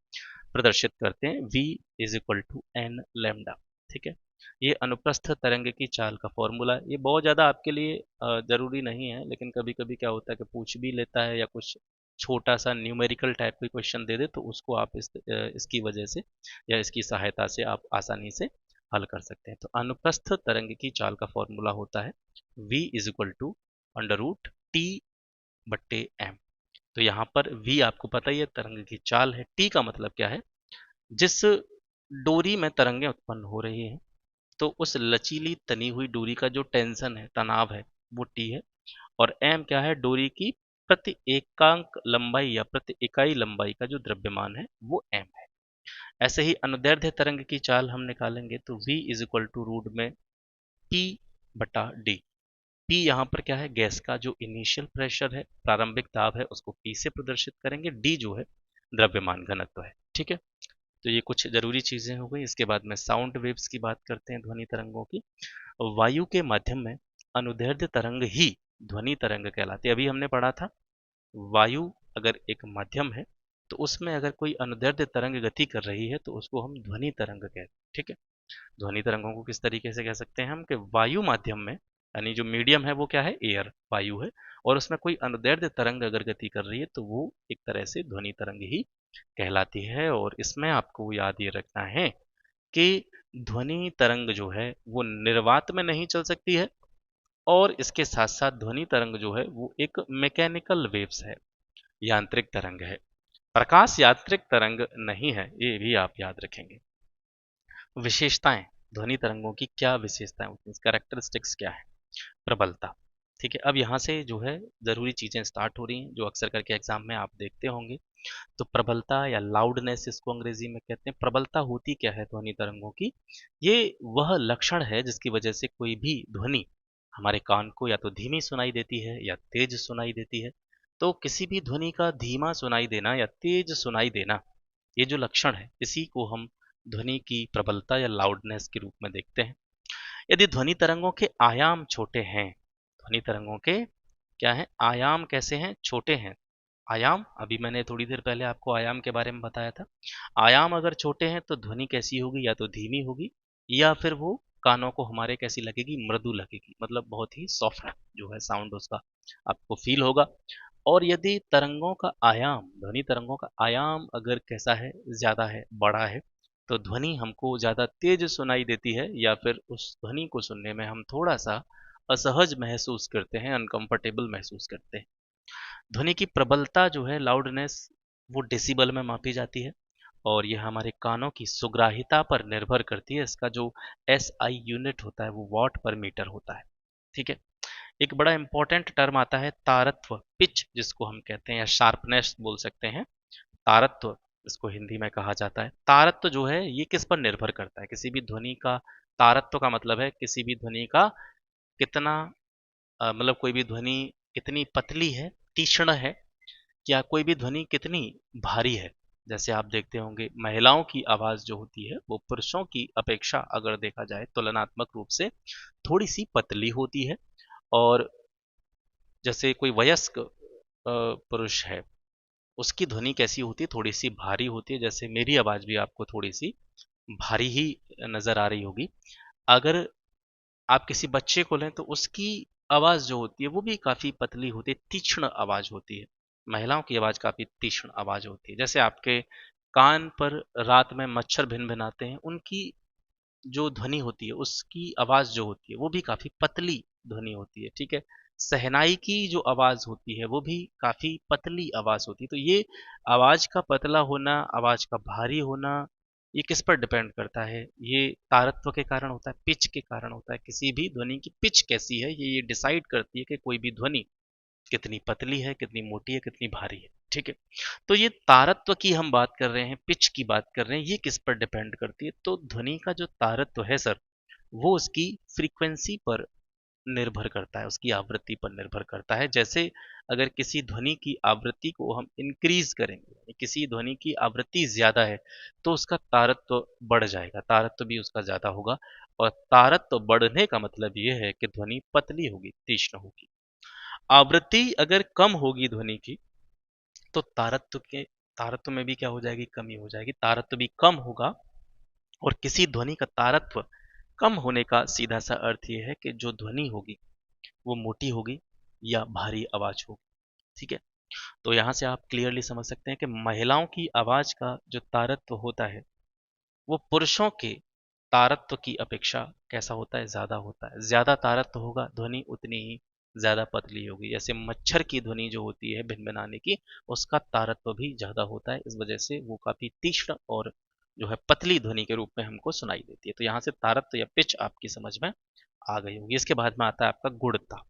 प्रदर्शित करते हैं, v is equal to N lambda. ठीक है, ये अनुप्रस्थ तरंग की चाल का फॉर्मूला है। ये बहुत ज़्यादा आपके लिए जरूरी नहीं है, लेकिन कभी कभी क्या होता है कि पूछ भी लेता है, या कुछ छोटा सा न्यूमेरिकल टाइप का क्वेश्चन दे दे तो उसको आप इसकी वजह से या इसकी सहायता से आप आसानी से हल कर सकते हैं। तो अनुप्रस्थ तरंग की चाल का फॉर्मूला होता है v is equal to under root T बट्टे एम। तो यहाँ पर v आपको पता ही है, तरंग की चाल है। t का मतलब क्या है? जिस डोरी में तरंगें उत्पन्न हो रही हैं, तो उस लचीली तनी हुई डोरी का जो टेंशन है, तनाव है, वो टी है। और एम क्या है? डोरी की प्रति एकांक लंबाई या प्रति इकाई लंबाई का जो द्रव्यमान है वो एम है। ऐसे ही अनुदैर्ध्य तरंग की चाल हम निकालेंगे तो v is equal to root में P बटा डी। P यहाँ पर क्या है? गैस का जो इनिशियल प्रेशर है, प्रारंभिक दाब है, उसको P से प्रदर्शित करेंगे। D जो है द्रव्यमान घनत्व है। ठीक है, तो ये कुछ जरूरी चीजें हो गई। इसके बाद में साउंड वेव्स की बात करते हैं, ध्वनि तरंगों की। वायु के माध्यम में अनुदैर्ध्य तरंग ही ध्वनि तरंग कहलाती है। अभी हमने पढ़ा था वायु अगर एक माध्यम है तो उसमें अगर कोई अनुदैर्ध्य तरंग गति कर रही है तो उसको हम ध्वनि तरंग कहते हैं। ठीक है, ध्वनि तरंगों को किस तरीके से कह सकते हैं हम कि वायु माध्यम में, यानी जो मीडियम है वो क्या है? एयर, वायु है, और उसमें कोई अनुदैर्ध्य तरंग अगर गति कर रही है तो वो एक तरह से ध्वनि तरंग ही कहलाती है। और इसमें आपको याद ये रखना है कि ध्वनि तरंग जो है वो निर्वात में नहीं चल सकती है, और इसके साथ साथ ध्वनि तरंग जो है वो एक मैकेनिकल वेव्स है, यांत्रिक तरंग है। प्रकाश यांत्रिक तरंग नहीं है, ये भी आप याद रखेंगे। विशेषताएं, ध्वनि तरंगों की क्या विशेषताएं होती हैं, कैरेक्टरिस्टिक्स क्या है। प्रबलता, ठीक है। अब यहाँ से जो है ज़रूरी चीज़ें स्टार्ट हो रही हैं जो अक्सर करके एग्जाम में आप देखते होंगे। तो प्रबलता या लाउडनेस इसको अंग्रेजी में कहते हैं। प्रबलता होती क्या है ध्वनि तरंगों की? ये वह लक्षण है जिसकी वजह से कोई भी ध्वनि हमारे कान को या तो धीमी सुनाई देती है या तेज सुनाई देती है। तो किसी भी ध्वनि का धीमा सुनाई देना या तेज सुनाई देना, ये जो लक्षण है इसी को हम ध्वनि की प्रबलता या लाउडनेस के रूप में देखते हैं। यदि ध्वनि तरंगों के आयाम छोटे हैं, ध्वनि तरंगों के क्या है आयाम, कैसे हैं, छोटे हैं। आयाम, अभी मैंने थोड़ी देर पहले आपको आयाम के बारे में बताया था। आयाम अगर छोटे हैं तो ध्वनि कैसी होगी, या तो धीमी होगी या फिर वो कानों को हमारे कैसी लगेगी, मृदु लगेगी, मतलब बहुत ही सॉफ्ट जो है साउंड उसका आपको फील होगा। और यदि तरंगों का आयाम, ध्वनि तरंगों का आयाम अगर कैसा है, ज्यादा है, बड़ा है, तो ध्वनि हमको ज्यादा तेज सुनाई देती है, या फिर उस ध्वनि को सुनने में हम थोड़ा सा असहज महसूस करते हैं, अनकंफर्टेबल महसूस करते हैं। ध्वनि की प्रबलता जो है, लाउडनेस, वो डेसिबल में मापी जाती है, और यह हमारे कानों की सुग्राहिता पर निर्भर करती है। इसका जो SI यूनिट होता है वो वॉट पर मीटर होता है, ठीक है। एक बड़ा इंपॉर्टेंट टर्म आता है तारत्व, पिच जिसको हम कहते हैं, या शार्पनेस बोल सकते हैं। तारत्व इसको हिंदी में कहा जाता है। तारत्व जो है ये किस पर निर्भर करता है, किसी भी ध्वनि का तारत्व का मतलब है किसी भी ध्वनि का कितना मतलब कोई भी ध्वनि कितनी पतली है, तीक्ष्ण है, या कोई भी ध्वनि कितनी भारी है। जैसे आप देखते होंगे महिलाओं की आवाज जो होती है वो पुरुषों की अपेक्षा अगर देखा जाए तुलनात्मक रूप से थोड़ी सी पतली होती है। और जैसे कोई वयस्क पुरुष है, उसकी ध्वनि कैसी होती है, थोड़ी सी भारी होती है। जैसे मेरी आवाज भी आपको थोड़ी सी भारी ही नजर आ रही होगी। अगर आप किसी बच्चे को लें तो उसकी आवाज जो होती है वो भी काफी पतली होती है, तीक्ष्ण आवाज होती है। महिलाओं की आवाज काफी तीक्ष्ण आवाज होती है। जैसे आपके कान पर रात में मच्छर भिन भिनाते हैं, उनकी जो ध्वनि होती है, उसकी आवाज जो होती है वो भी काफी पतली ध्वनि होती है, ठीक है। शहनाई की जो आवाज होती है वो भी काफी पतली आवाज होती है। तो ये आवाज का पतला होना, आवाज का भारी होना, ये किस पर डिपेंड करता है? ये तारत्व के कारण होता है, पिच के कारण होता है। किसी भी ध्वनि की पिच कैसी है ये डिसाइड करती है कि कोई भी ध्वनि कितनी पतली है, कितनी मोटी है, कितनी भारी है, ठीक है। तो ये तारत्व की हम बात कर रहे हैं, पिच की बात कर रहे हैं, ये किस पर डिपेंड करती है? तो ध्वनि का जो तारत्व है सर, वो उसकी फ्रीक्वेंसी पर निर्भर करता है, उसकी आवृत्ति पर निर्भर करता है। जैसे अगर किसी ध्वनि की आवृत्ति को हम इंक्रीज करेंगे, किसी ध्वनि की आवृत्ति ज्यादा है, तो उसका तारत्व बढ़ जाएगा, तारत्व भी उसका ज्यादा होगा। और तारत्व बढ़ने का मतलब ये है कि ध्वनि पतली होगी, तीक्ष्ण होगी। आवृत्ति अगर कम होगी ध्वनि की, तो तारत्व में भी क्या हो जाएगी, कमी हो जाएगी, तारत्व भी कम होगा। और किसी ध्वनि का तारत्व कम होने का सीधा सा अर्थ ये है कि जो ध्वनि होगी वो मोटी होगी या भारी आवाज होगी, ठीक है। तो यहां से आप क्लियरली समझ सकते हैं कि महिलाओं की आवाज का जो तारत्व होता है वो पुरुषों के तारत्व की अपेक्षा कैसा होता है, ज्यादा होता है। ज्यादा तारत्व होगा, ध्वनि उतनी ही ज्यादा पतली होगी। जैसे मच्छर की ध्वनि जो होती है भिनभिनाने की, उसका तारत्व भी ज्यादा होता है, इस वजह से वो काफी तीक्ष्ण और जो है पतली ध्वनि के रूप में हमको सुनाई देती है। तो यहाँ से तारत्व या पिच आपकी समझ में आ गई होगी। इसके बाद में आता है आपका गुणता,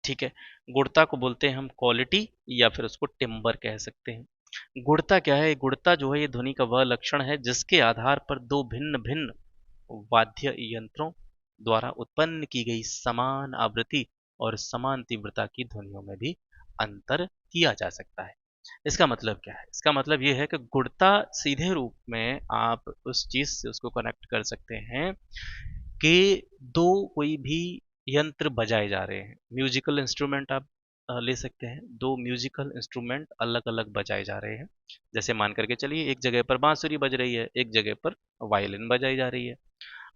ठीक है। गुणता को बोलते हैं हम क्वालिटी, या फिर उसको टिम्बर कह सकते हैं। गुणता क्या है? गुणता जो है ये ध्वनि का वह लक्षण है जिसके आधार पर दो भिन्न भिन्न वाद्य यंत्रों द्वारा उत्पन्न की गई समान आवृत्ति और समान तीव्रता की ध्वनियों में भी अंतर किया जा सकता है। इसका मतलब क्या है? इसका मतलब ये है कि गुणता सीधे रूप में आप उस चीज से उसको कनेक्ट कर सकते हैं कि दो कोई भी यंत्र बजाए जा रहे हैं, म्यूजिकल इंस्ट्रूमेंट आप ले सकते हैं। दो म्यूजिकल इंस्ट्रूमेंट अलग अलग बजाए जा रहे हैं। जैसे मान करके चलिए एक जगह पर बांसुरी बज रही है, एक जगह पर वायलिन बजाई जा रही है।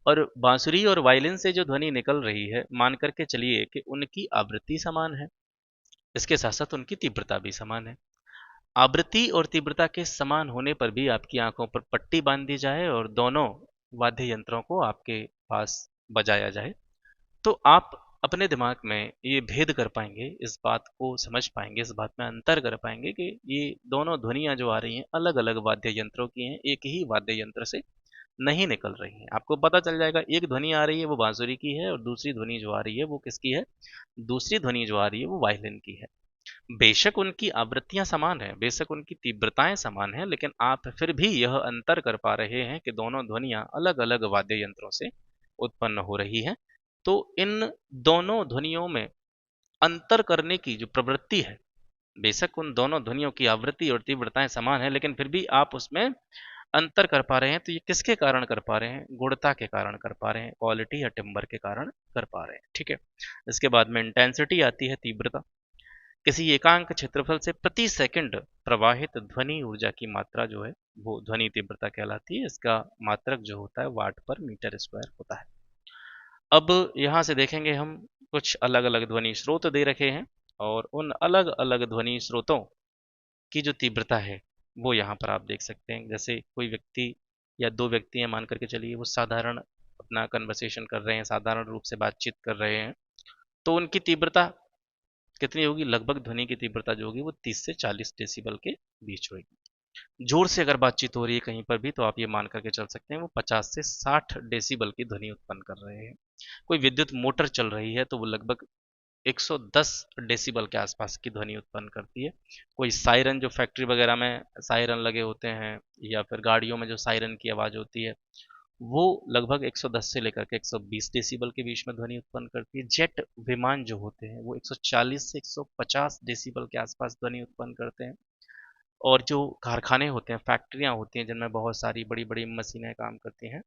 और बांसुरी और वायलिन से जो ध्वनि निकल रही है, मान करके चलिए कि उनकी आवृत्ति समान है, इसके साथ साथ उनकी तीव्रता भी समान है। आवृत्ति और तीव्रता के समान होने पर भी आपकी आंखों पर पट्टी बांध दी जाए और दोनों वाद्य यंत्रों को आपके पास बजाया जाए, तो आप अपने दिमाग में ये भेद कर पाएंगे, इस बात को समझ पाएंगे, इस बात में अंतर कर पाएंगे कि ये दोनों ध्वनियाँ जो आ रही हैं अलग अलग वाद्य यंत्रों की हैं, एक ही वाद्य यंत्र से नहीं निकल रही हैं। आपको पता चल जाएगा एक ध्वनि आ रही है वो बांसुरी की है और दूसरी ध्वनि जो आ रही है वो किसकी है, दूसरी ध्वनि जो आ रही है वो वायलिन की है। बेशक उनकी आवृत्तियां समान हैं, बेशक उनकी तीव्रताएं समान हैं, लेकिन आप फिर भी यह अंतर कर पा रहे हैं कि दोनों ध्वनियां अलग अलग वाद्य यंत्रों से उत्पन्न हो रही हैं। तो इन दोनों ध्वनियों में अंतर करने की जो प्रवृत्ति है, बेशक उन दोनों ध्वनियों की आवृत्ति और तीव्रताएं समान है, लेकिन फिर भी आप उसमें अंतर कर पा रहे हैं, तो ये किसके कारण कर पा रहे हैं, गुणता के कारण कर पा रहे हैं, क्वालिटी या टिम्बर के कारण कर पा रहे हैं। ठीक है, इसके बाद में इंटेंसिटी आती है, तीव्रता। किसी एकांक क्षेत्रफल से प्रति सेकंड प्रवाहित ध्वनि ऊर्जा की मात्रा जो है वो ध्वनि तीव्रता कहलाती है। इसका मात्रक जो होता है वाट पर मीटर स्क्वायर होता है। अब यहाँ से देखेंगे हम कुछ अलग अलग ध्वनि स्रोत दे रखे हैं और उन अलग अलग ध्वनि स्रोतों की जो तीव्रता है वो यहाँ पर आप देख सकते हैं। जैसे कोई व्यक्ति या दो व्यक्ति हैं मान करके चलिए, वो साधारण अपना कन्वर्सेशन कर रहे हैं, साधारण रूप से बातचीत कर रहे हैं, तो उनकी तीव्रता कितनी होगी, लगभग ध्वनि की तीव्रता जो होगी वो 30 से 40 डेसिबल के बीच होगी। जोर से अगर बातचीत हो रही है कहीं पर भी तो आप ये मान करके चल सकते हैं वो 50 से 60 डेसिबल की ध्वनि उत्पन्न कर रहे हैं। कोई विद्युत मोटर चल रही है तो वो लगभग 110 डेसिबल के आसपास की ध्वनि उत्पन्न करती है। कोई सायरन, जो फैक्ट्री वगैरह में सायरन लगे होते हैं या फिर गाड़ियों में जो सायरन की आवाज़ होती है, वो लगभग 110 से लेकर के 120 डेसिबल के बीच में ध्वनि उत्पन्न करती है। जेट विमान जो होते हैं वो 140 से 150 डेसिबल के आसपास ध्वनि उत्पन्न करते हैं। और जो कारखाने होते हैं, फैक्ट्रियाँ होती हैं जिनमें बहुत सारी बड़ी बड़ी मशीनें काम करती हैं,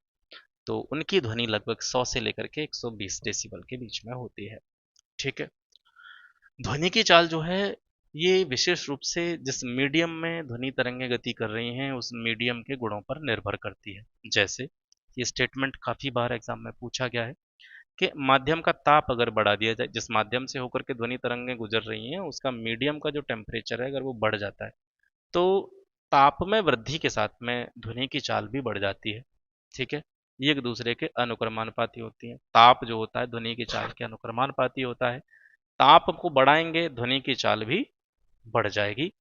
तो उनकी ध्वनि लगभग 100 से लेकर के 120 डेसिबल के बीच में होती है। ठीक है, ध्वनि की चाल जो है ये विशेष रूप से जिस मीडियम में ध्वनि तरंगें गति कर रही हैं उस मीडियम के गुणों पर निर्भर करती है। जैसे ये स्टेटमेंट काफ़ी बार एग्जाम में पूछा गया है कि माध्यम का ताप अगर बढ़ा दिया जाए, जिस माध्यम से होकर के ध्वनि तरंगें गुजर रही हैं उसका मीडियम का जो टेम्परेचर है अगर वो बढ़ जाता है तो ताप में वृद्धि के साथ में ध्वनि की चाल भी बढ़ जाती है। ठीक है, ये एक दूसरे के अनुक्रमानुपाती होती हैं। ताप जो होता है ध्वनि की चाल के अनुक्रमानुपाती होता है। ताप को बढ़ाएंगे ध्वनि की चाल भी बढ़ जाएगी।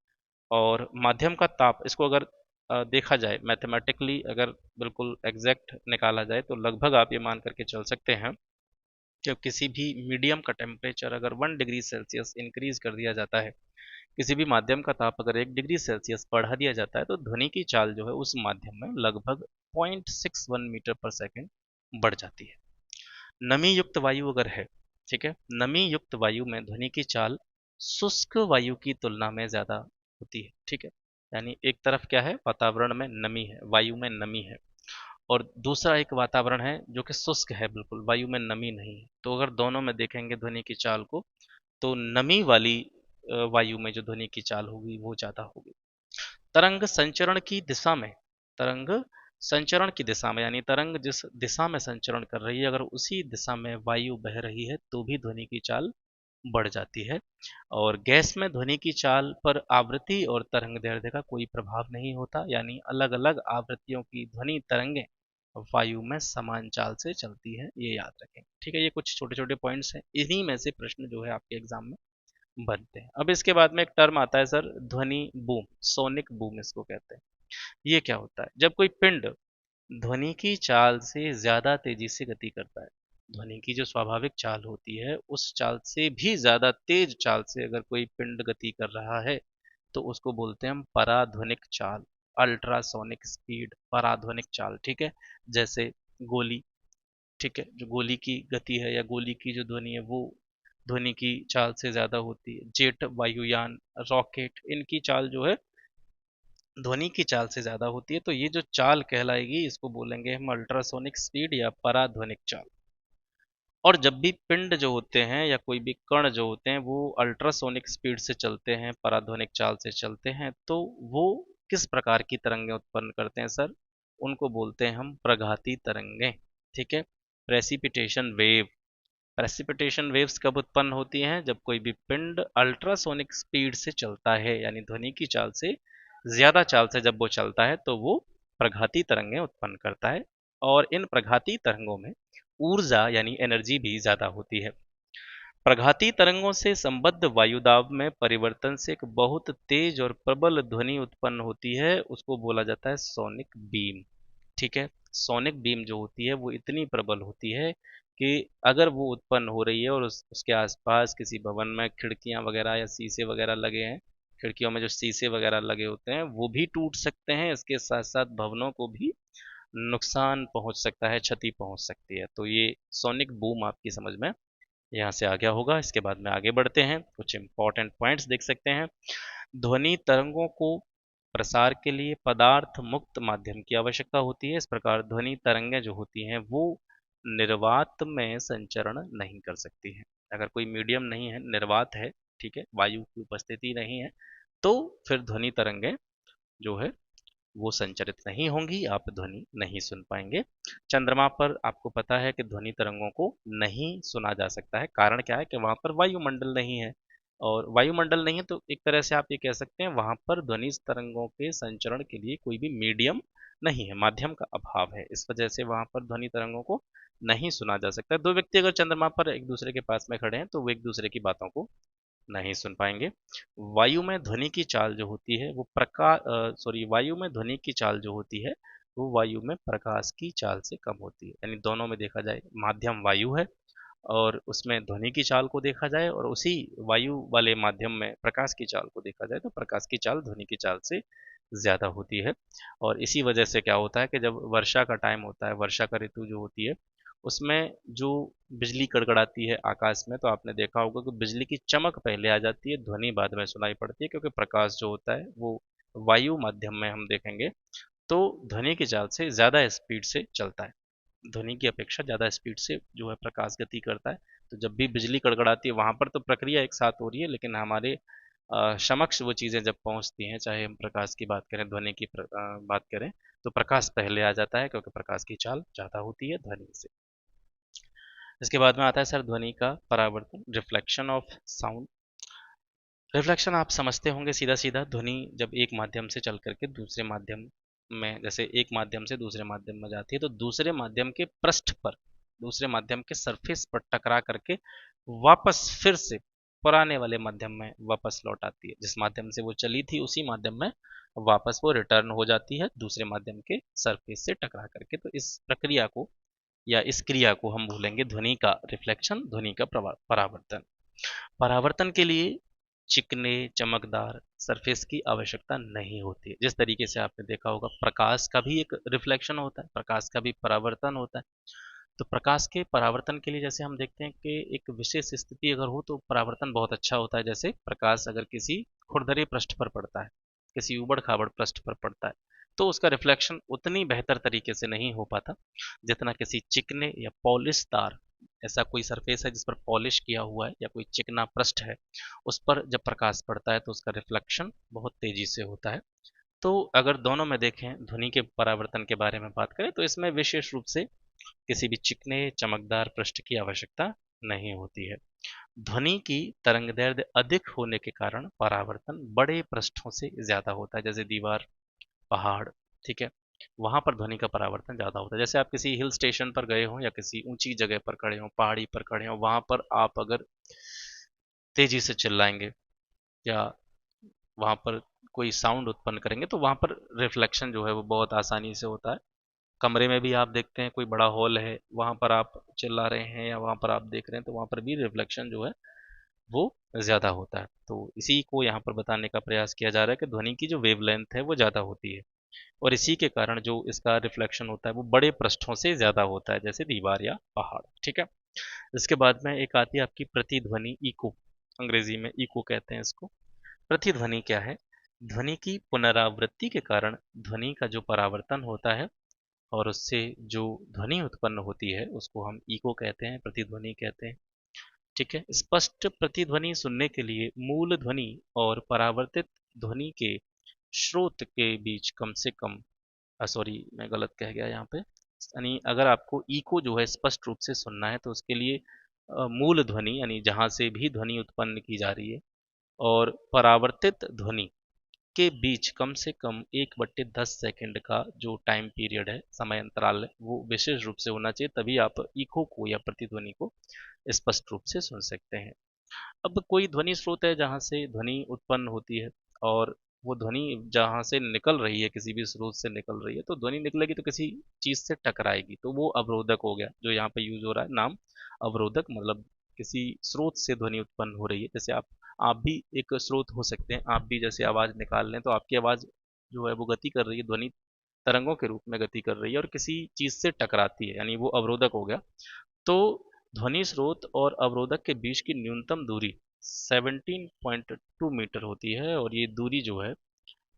और माध्यम का ताप, इसको अगर देखा जाए मैथमेटिकली, अगर बिल्कुल एग्जैक्ट निकाला जाए तो लगभग आप ये मान करके चल सकते हैं कि किसी भी मीडियम का टेम्परेचर अगर 1 डिग्री सेल्सियस इंक्रीज कर दिया जाता है, किसी भी माध्यम का ताप अगर 1 डिग्री सेल्सियस बढ़ा दिया जाता है, तो ध्वनि की चाल जो है उस माध्यम में लगभग 0.61 मीटर पर सेकेंड बढ़ जाती है। नमी युक्त वायु अगर है, ठीक है, नमी युक्त वायु में ध्वनि की चाल शुष्क वायु की तुलना में ज़्यादा होती है। ठीक है, यानी एक तरफ क्या है, वातावरण में नमी है, वायु में नमी है, और दूसरा एक वातावरण है जो कि शुष्क है, बिल्कुल वायु में नमी नहीं है। तो अगर दोनों में देखेंगे ध्वनि की चाल को, तो नमी वाली वायु में जो ध्वनि की चाल होगी वो ज़्यादा होगी। तरंग संचरण की दिशा में, तरंग संचरण की दिशा में यानी तरंग जिस दिशा में संचरण कर रही है अगर उसी दिशा में वायु बह रही है तो भी ध्वनि की चाल बढ़ जाती है। और गैस में ध्वनि की चाल पर आवृत्ति और तरंग दैर्ध्य का कोई प्रभाव नहीं होता, यानी अलग अलग आवृत्तियों की ध्वनि तरंगें वायु में समान चाल से चलती है, ये याद रखें। ठीक है, ये कुछ छोटे छोटे पॉइंट्स हैं, इन्हीं में से प्रश्न जो है आपके एग्जाम में बनते हैं। अब इसके बाद में एक टर्म आता है सर, ध्वनि बूम, सोनिक बूम इसको कहते हैं। ये क्या होता है, जब कोई पिंड ध्वनि की चाल से ज्यादा तेजी से गति करता है, ध्वनि की जो स्वाभाविक चाल होती है उस चाल से भी ज्यादा तेज चाल से अगर कोई पिंड गति कर रहा है तो उसको बोलते हैं हम पराध्वनिक चाल, अल्ट्रासोनिक स्पीड, पराध्वनिक चाल। ठीक है, जैसे गोली, ठीक है, जो गोली की गति है या गोली की जो ध्वनि है वो ध्वनि की चाल से ज्यादा होती है। जेट वायुयान, रॉकेट, इनकी चाल जो है ध्वनि की चाल से ज्यादा होती है, तो ये जो चाल कहलाएगी इसको बोलेंगे हम अल्ट्रासोनिक स्पीड या पराध्वनिक चाल। और जब भी पिंड जो होते हैं या कोई भी कण जो होते हैं वो अल्ट्रासोनिक स्पीड से चलते हैं, पराध्वनिक चाल से चलते हैं, तो वो किस प्रकार की तरंगें उत्पन्न करते हैं सर, उनको बोलते हैं हम प्रघाती तरंगें। ठीक है, प्रेसिपिटेशन वेव, प्रेसिपिटेशन वेव्स कब उत्पन्न होती हैं? जब कोई भी पिंड अल्ट्रासोनिक स्पीड से चलता है, यानी ध्वनि की चाल से ज्यादा चाल से जब वो चलता है तो वो प्रघाती तरंगें उत्पन्न करता है। और इन प्रघाती तरंगों में ऊर्जा यानी एनर्जी भी ज्यादा होती है। प्रघाती तरंगों से संबद्ध वायुदाब में परिवर्तन से एक बहुत तेज और प्रबल ध्वनि उत्पन्न होती है, उसको बोला जाता है सोनिक बीम। ठीक है। सोनिक बीम जो होती है वो इतनी प्रबल होती है कि अगर वो उत्पन्न हो रही है और उसके आसपास किसी भवन में खिड़कियां वगैरह या शीशे वगैरह लगे हैं, खिड़कियों में जो शीशे वगैरह लगे होते हैं वो भी टूट सकते हैं, इसके साथ साथ भवनों को भी नुकसान पहुंच सकता है, क्षति पहुंच सकती है। तो ये सोनिक बूम आपकी समझ में यहाँ से आ गया होगा। इसके बाद में आगे बढ़ते हैं, कुछ इंपॉर्टेंट पॉइंट्स देख सकते हैं। ध्वनि तरंगों को प्रसार के लिए पदार्थ मुक्त माध्यम की आवश्यकता होती है। इस प्रकार ध्वनि तरंगें जो होती हैं वो निर्वात में संचरण नहीं कर सकती हैं। अगर कोई मीडियम नहीं है, निर्वात है, ठीक है, वायु की उपस्थिति नहीं है, तो फिर ध्वनि तरंगें जो है वो संचरित नहीं होंगी, आप ध्वनि नहीं सुन पाएंगे। चंद्रमा पर आपको पता है कि ध्वनि तरंगों को नहीं सुना जा सकता है। कारण क्या है कि वहां पर वायुमंडल नहीं है, और वायुमंडल नहीं है तो एक तरह से आप ये कह सकते हैं वहां पर ध्वनि तरंगों के संचरण के लिए कोई भी मीडियम नहीं है, माध्यम का अभाव है। इस वजह से वहां पर ध्वनि तरंगों को नहीं सुना जा सकता। दो व्यक्ति अगर चंद्रमा पर एक दूसरे के पास में खड़े हैं तो वो एक दूसरे की बातों को नहीं सुन पाएंगे। वायु में ध्वनि की चाल जो होती है वो वायु में ध्वनि की चाल जो होती है वो वायु में प्रकाश की चाल से कम होती है। यानी दोनों में देखा जाए, माध्यम वायु है और उसमें ध्वनि की चाल को देखा जाए, और उसी वायु वाले माध्यम में प्रकाश की चाल को देखा जाए तो प्रकाश की चाल ध्वनि की चाल से ज्यादा होती है। और इसी वजह से क्या होता है कि जब वर्षा का टाइम होता है, वर्षा का ऋतु जो होती है, उसमें जो बिजली कड़कड़ाती है आकाश में, तो आपने देखा होगा कि बिजली की चमक पहले आ जाती है, ध्वनि बाद में सुनाई पड़ती है, क्योंकि प्रकाश जो होता है वो वायु माध्यम में हम देखेंगे तो ध्वनि की चाल से ज़्यादा स्पीड से चलता है। ध्वनि की अपेक्षा ज़्यादा स्पीड से जो है प्रकाश गति करता है। तो जब भी बिजली कड़कड़ाती है वहां पर तो प्रक्रिया एक साथ हो रही है, लेकिन हमारे समक्ष वो चीज़ें जब पहुंचती हैं, चाहे हम प्रकाश की बात करें, ध्वनि की बात करें, तो प्रकाश पहले आ जाता है क्योंकि प्रकाश की चाल ज़्यादा होती है ध्वनि से। इसके बाद में आता है सर ध्वनि का परावर्तन, रिफ्लेक्शन ऑफ साउंड। रिफ्लेक्शन आप समझते होंगे, सीधा सीधा ध्वनि जब एक माध्यम से चल करके दूसरे माध्यम में, जैसे एक माध्यम से दूसरे माध्यम में जाती है तो दूसरे माध्यम के पृष्ठ पर, दूसरे माध्यम के सरफेस पर टकरा करके वापस फिर से पुराने वाले माध्यम में वापस लौट आती है। जिस माध्यम से वो चली थी उसी माध्यम में वापस वो रिटर्न हो जाती है दूसरे माध्यम के सरफेस से टकरा करके। तो इस प्रक्रिया को या इस क्रिया को हम भूलेंगे ध्वनि का रिफ्लेक्शन, ध्वनि का परावर्तन। परावर्तन के लिए चिकने चमकदार सरफेस की आवश्यकता नहीं होती है। जिस तरीके से आपने देखा होगा प्रकाश का भी एक रिफ्लेक्शन होता है, प्रकाश का भी परावर्तन होता है। तो प्रकाश के परावर्तन के लिए जैसे हम देखते हैं कि एक विशेष स्थिति अगर हो तो परावर्तन बहुत अच्छा होता है। जैसे प्रकाश अगर किसी खुरदरे पृष्ठ पर पड़ता है, किसी उबड़ खाबड़ पृष्ठ पर पड़ता है, तो उसका रिफ्लेक्शन उतनी बेहतर तरीके से नहीं हो पाता जितना किसी चिकने या पॉलिश तार, ऐसा कोई सरफेस है जिस पर पॉलिश किया हुआ है या कोई चिकना पृष्ठ है, उस पर जब प्रकाश पड़ता है तो उसका रिफ्लेक्शन बहुत तेजी से होता है। तो अगर दोनों में देखें, ध्वनि के परावर्तन के बारे में बात करें तो इसमें विशेष रूप से किसी भी चिकने चमकदार पृष्ठ की आवश्यकता नहीं होती है। ध्वनि की तरंगदैर्ध्य अधिक होने के कारण परावर्तन बड़े पृष्ठों से ज्यादा होता है, जैसे दीवार, पहाड़, ठीक है, वहां पर ध्वनि का परावर्तन ज्यादा होता है। जैसे आप किसी हिल स्टेशन पर गए हो या किसी ऊंची जगह पर खड़े हो, पहाड़ी पर खड़े हो, वहां पर आप अगर तेजी से चिल्लाएंगे या वहां पर कोई साउंड उत्पन्न करेंगे तो वहां पर रिफ्लेक्शन जो है वो बहुत आसानी से होता है। कमरे में भी आप देखते हैं, कोई बड़ा हॉल है, वहां पर आप चिल्ला रहे हैं या वहां पर आप देख रहे हैं तो वहां पर भी रिफ्लेक्शन जो है वो ज्यादा होता है। तो इसी को यहाँ पर बताने का प्रयास किया जा रहा है कि ध्वनि की जो वेवलेंथ है वो ज्यादा होती है, और इसी के कारण जो इसका रिफ्लेक्शन होता है वो बड़े पृष्ठों से ज्यादा होता है, जैसे दीवार या पहाड़। ठीक है। इसके बाद में एक आती है आपकी प्रतिध्वनि, इको, अंग्रेजी में इको कहते हैं इसको। प्रतिध्वनि क्या है? ध्वनि की पुनरावृत्ति के कारण ध्वनि का जो परावर्तन होता है और उससे जो ध्वनि उत्पन्न होती है उसको हम इको कहते हैं, प्रतिध्वनि कहते हैं। ठीक है। स्पष्ट प्रतिध्वनि सुनने के लिए मूल ध्वनि और परावर्तित ध्वनि के स्रोत के बीच कम से कम, सॉरी मैं गलत कह गया यहाँ पे, यानी अगर आपको इको जो है स्पष्ट रूप से सुनना है तो उसके लिए मूल ध्वनि यानी जहाँ से भी ध्वनि उत्पन्न की जा रही है और परावर्तित ध्वनि के बीच कम से कम 1/10 सेकंड का जो टाइम पीरियड है, समय अंतराल है, वो विशेष रूप से होना चाहिए, तभी आप इको को या प्रतिध्वनि को स्पष्ट रूप से सुन सकते हैं। अब कोई ध्वनि स्रोत है जहाँ से ध्वनि उत्पन्न होती है और वो ध्वनि जहाँ से निकल रही है, किसी भी स्रोत से निकल रही है, तो ध्वनि निकलेगी तो किसी चीज से टकराएगी, तो वो अवरोधक हो गया जो यहाँ पे यूज हो रहा है नाम अवरोधक। मतलब किसी स्रोत से ध्वनि उत्पन्न हो रही है, जैसे आप भी एक स्रोत हो सकते हैं, आप भी जैसे आवाज निकाल लें तो आपकी आवाज जो है वो गति कर रही है, ध्वनि तरंगों के रूप में गति कर रही है और किसी चीज से टकराती है, यानी वो अवरोधक हो गया। तो ध्वनि स्रोत और अवरोधक के बीच की न्यूनतम दूरी 17.2 मीटर होती है और ये दूरी जो है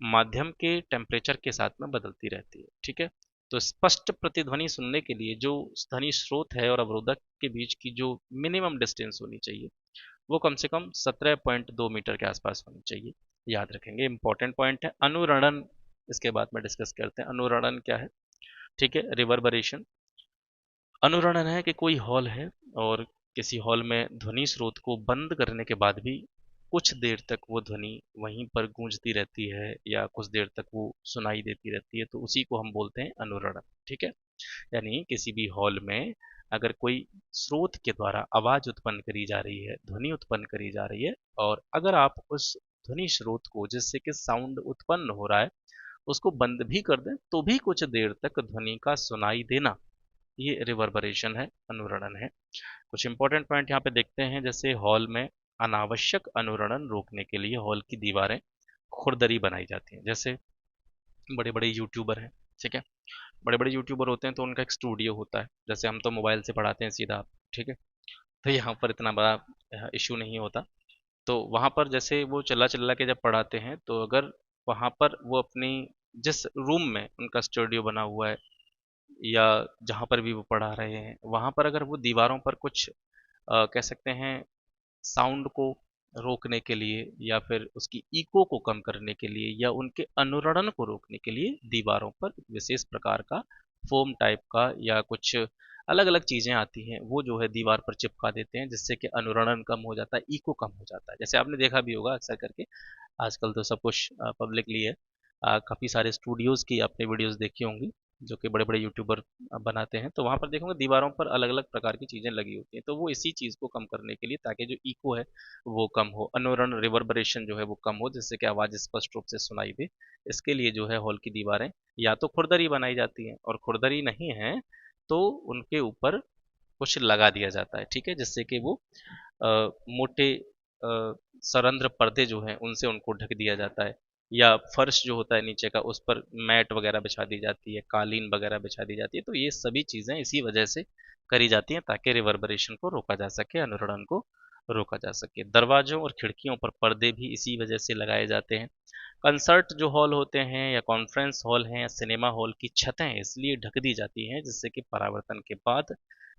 माध्यम के टेम्परेचर के साथ में बदलती रहती है। ठीक है, तो स्पष्ट प्रतिध्वनि सुनने के लिए जो ध्वनि स्रोत है और अवरोधक के बीच की जो मिनिमम डिस्टेंस होनी चाहिए वो कम से कम 17.2 मीटर के आसपास होनी चाहिए। याद रखेंगे, इंपॉर्टेंट पॉइंट है। अनुरणन इसके बाद में डिस्कस करते हैं। अनुरणन क्या है? ठीक है, रिवर्बरेशन। अनुरणन है कि कोई हॉल है और किसी हॉल में ध्वनि स्रोत को बंद करने के बाद भी कुछ देर तक वो ध्वनि वहीं पर गूंजती रहती है या कुछ देर तक वो सुनाई देती रहती है, तो उसी को हम बोलते हैं अनुरणन। ठीक है, यानी किसी भी हॉल में अगर कोई स्रोत के द्वारा आवाज उत्पन्न करी जा रही है, ध्वनि उत्पन्न करी जा रही है, और अगर आप उस ध्वनि स्रोत को जिससे कि साउंड उत्पन्न हो रहा है उसको बंद भी कर दें तो भी कुछ देर तक ध्वनि का सुनाई देना, ये रिवर्बरेशन है, अनुरणन है। कुछ इंपॉर्टेंट पॉइंट यहाँ पे देखते हैं, जैसे हॉल में अनावश्यक अनुरणन रोकने के लिए हॉल की दीवारें खुरदरी बनाई जाती हैं। जैसे बड़े बड़े यूट्यूबर हैं, ठीक है, बड़े बड़े यूट्यूबर होते हैं तो उनका एक स्टूडियो होता है, जैसे हम तो मोबाइल से पढ़ाते हैं सीधा, ठीक है, तो यहाँ पर इतना बड़ा इशू नहीं होता। तो वहाँ पर जैसे वो चिल्ला चिल्ला के जब पढ़ाते हैं तो अगर वहाँ पर वो अपनी जिस रूम में उनका स्टूडियो बना हुआ है या जहाँ पर भी वो पढ़ा रहे हैं वहाँ पर अगर वो दीवारों पर कुछ कह सकते हैं साउंड को रोकने के लिए या फिर उसकी इको को कम करने के लिए या उनके अनुरणन को रोकने के लिए दीवारों पर विशेष प्रकार का फोम टाइप का या कुछ अलग अलग चीजें आती हैं, वो जो है दीवार पर चिपका देते हैं जिससे कि अनुरणन कम हो जाता है, इको कम हो जाता है। जैसे आपने देखा भी होगा अक्सर करके, आजकल तो सब कुछ पब्लिकली है। काफ़ी सारे स्टूडियोज़ की आपने वीडियोज़ देखी होंगी जो कि बड़े बड़े यूट्यूबर बनाते हैं, तो वहाँ पर देखोगे दीवारों पर अलग अलग प्रकार की चीज़ें लगी होती हैं, तो वो इसी चीज़ को कम करने के लिए, ताकि जो इको है वो कम हो, अनुरण रिवर्बरेशन जो है वो कम हो, जिससे कि आवाज़ स्पष्ट रूप से सुनाई दे। इसके लिए जो है हॉल की दीवारें या तो खुरदरी बनाई जाती हैं, और खुरदरी नहीं है तो उनके ऊपर कुछ लगा दिया जाता है, ठीक है, जिससे कि वो मोटे सरंध्र पर्दे जो हैं उनसे उनको ढक दिया जाता है, या फर्श जो होता है नीचे का उस पर मैट वगैरह बिछा दी जाती है, कालीन वगैरह बिछा दी जाती है। तो ये सभी चीज़ें इसी वजह से करी जाती हैं ताकि रिवर्बरेशन को रोका जा सके, अनुरणन को रोका जा सके। दरवाजों और खिड़कियों पर पर्दे भी इसी वजह से लगाए जाते हैं। कंसर्ट जो हॉल होते हैं या कॉन्फ्रेंस हॉल हैं या सिनेमा हॉल की छतें इसलिए ढक दी जाती हैं जिससे कि परावर्तन के बाद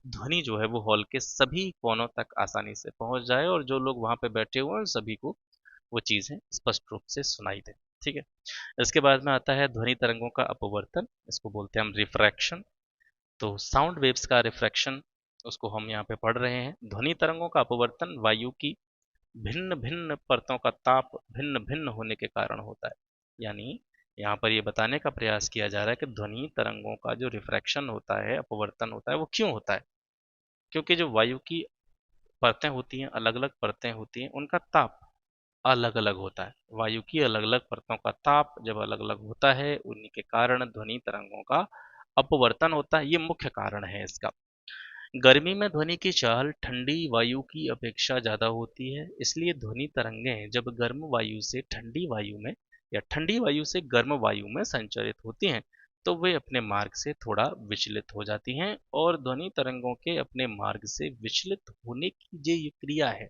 ध्वनि जो है वो हॉल के सभी कोनों तक आसानी से पहुंच जाए और जो लोग वहां पे बैठे हुए हैं सभी को वो चीजें स्पष्ट रूप से सुनाई दें। ठीक है, इसके बाद में आता है ध्वनि तरंगों का अपवर्तन, इसको बोलते हैं हम रिफ्रैक्शन। तो साउंड वेव्स का रिफ्रैक्शन उसको हम यहाँ पे पढ़ रहे हैं। ध्वनि तरंगों का अपवर्तन वायु की भिन्न भिन्न परतों का ताप भिन्न भिन्न होने के कारण होता है। यानी यहाँ पर ये बताने का प्रयास किया जा रहा है कि ध्वनि तरंगों का जो रिफ्रैक्शन होता है, अपवर्तन होता है, वो क्यों होता है? क्योंकि जो वायु की परतें होती हैं, अलग अलग परतें होती हैं, उनका ताप अलग अलग होता है। वायु की अलग अलग परतों का ताप जब अलग अलग होता है उन्हीं के कारण ध्वनि तरंगों का अपवर्तन होता है, ये मुख्य कारण है इसका। गर्मी में ध्वनि की चाल ठंडी वायु की अपेक्षा ज्यादा होती है, इसलिए ध्वनि तरंगें जब गर्म वायु से ठंडी वायु में या ठंडी वायु से गर्म वायु में संचरित होती हैं तो वे अपने मार्ग से थोड़ा विचलित हो जाती हैं, और ध्वनि तरंगों के अपने मार्ग से विचलित होने की जो ये क्रिया है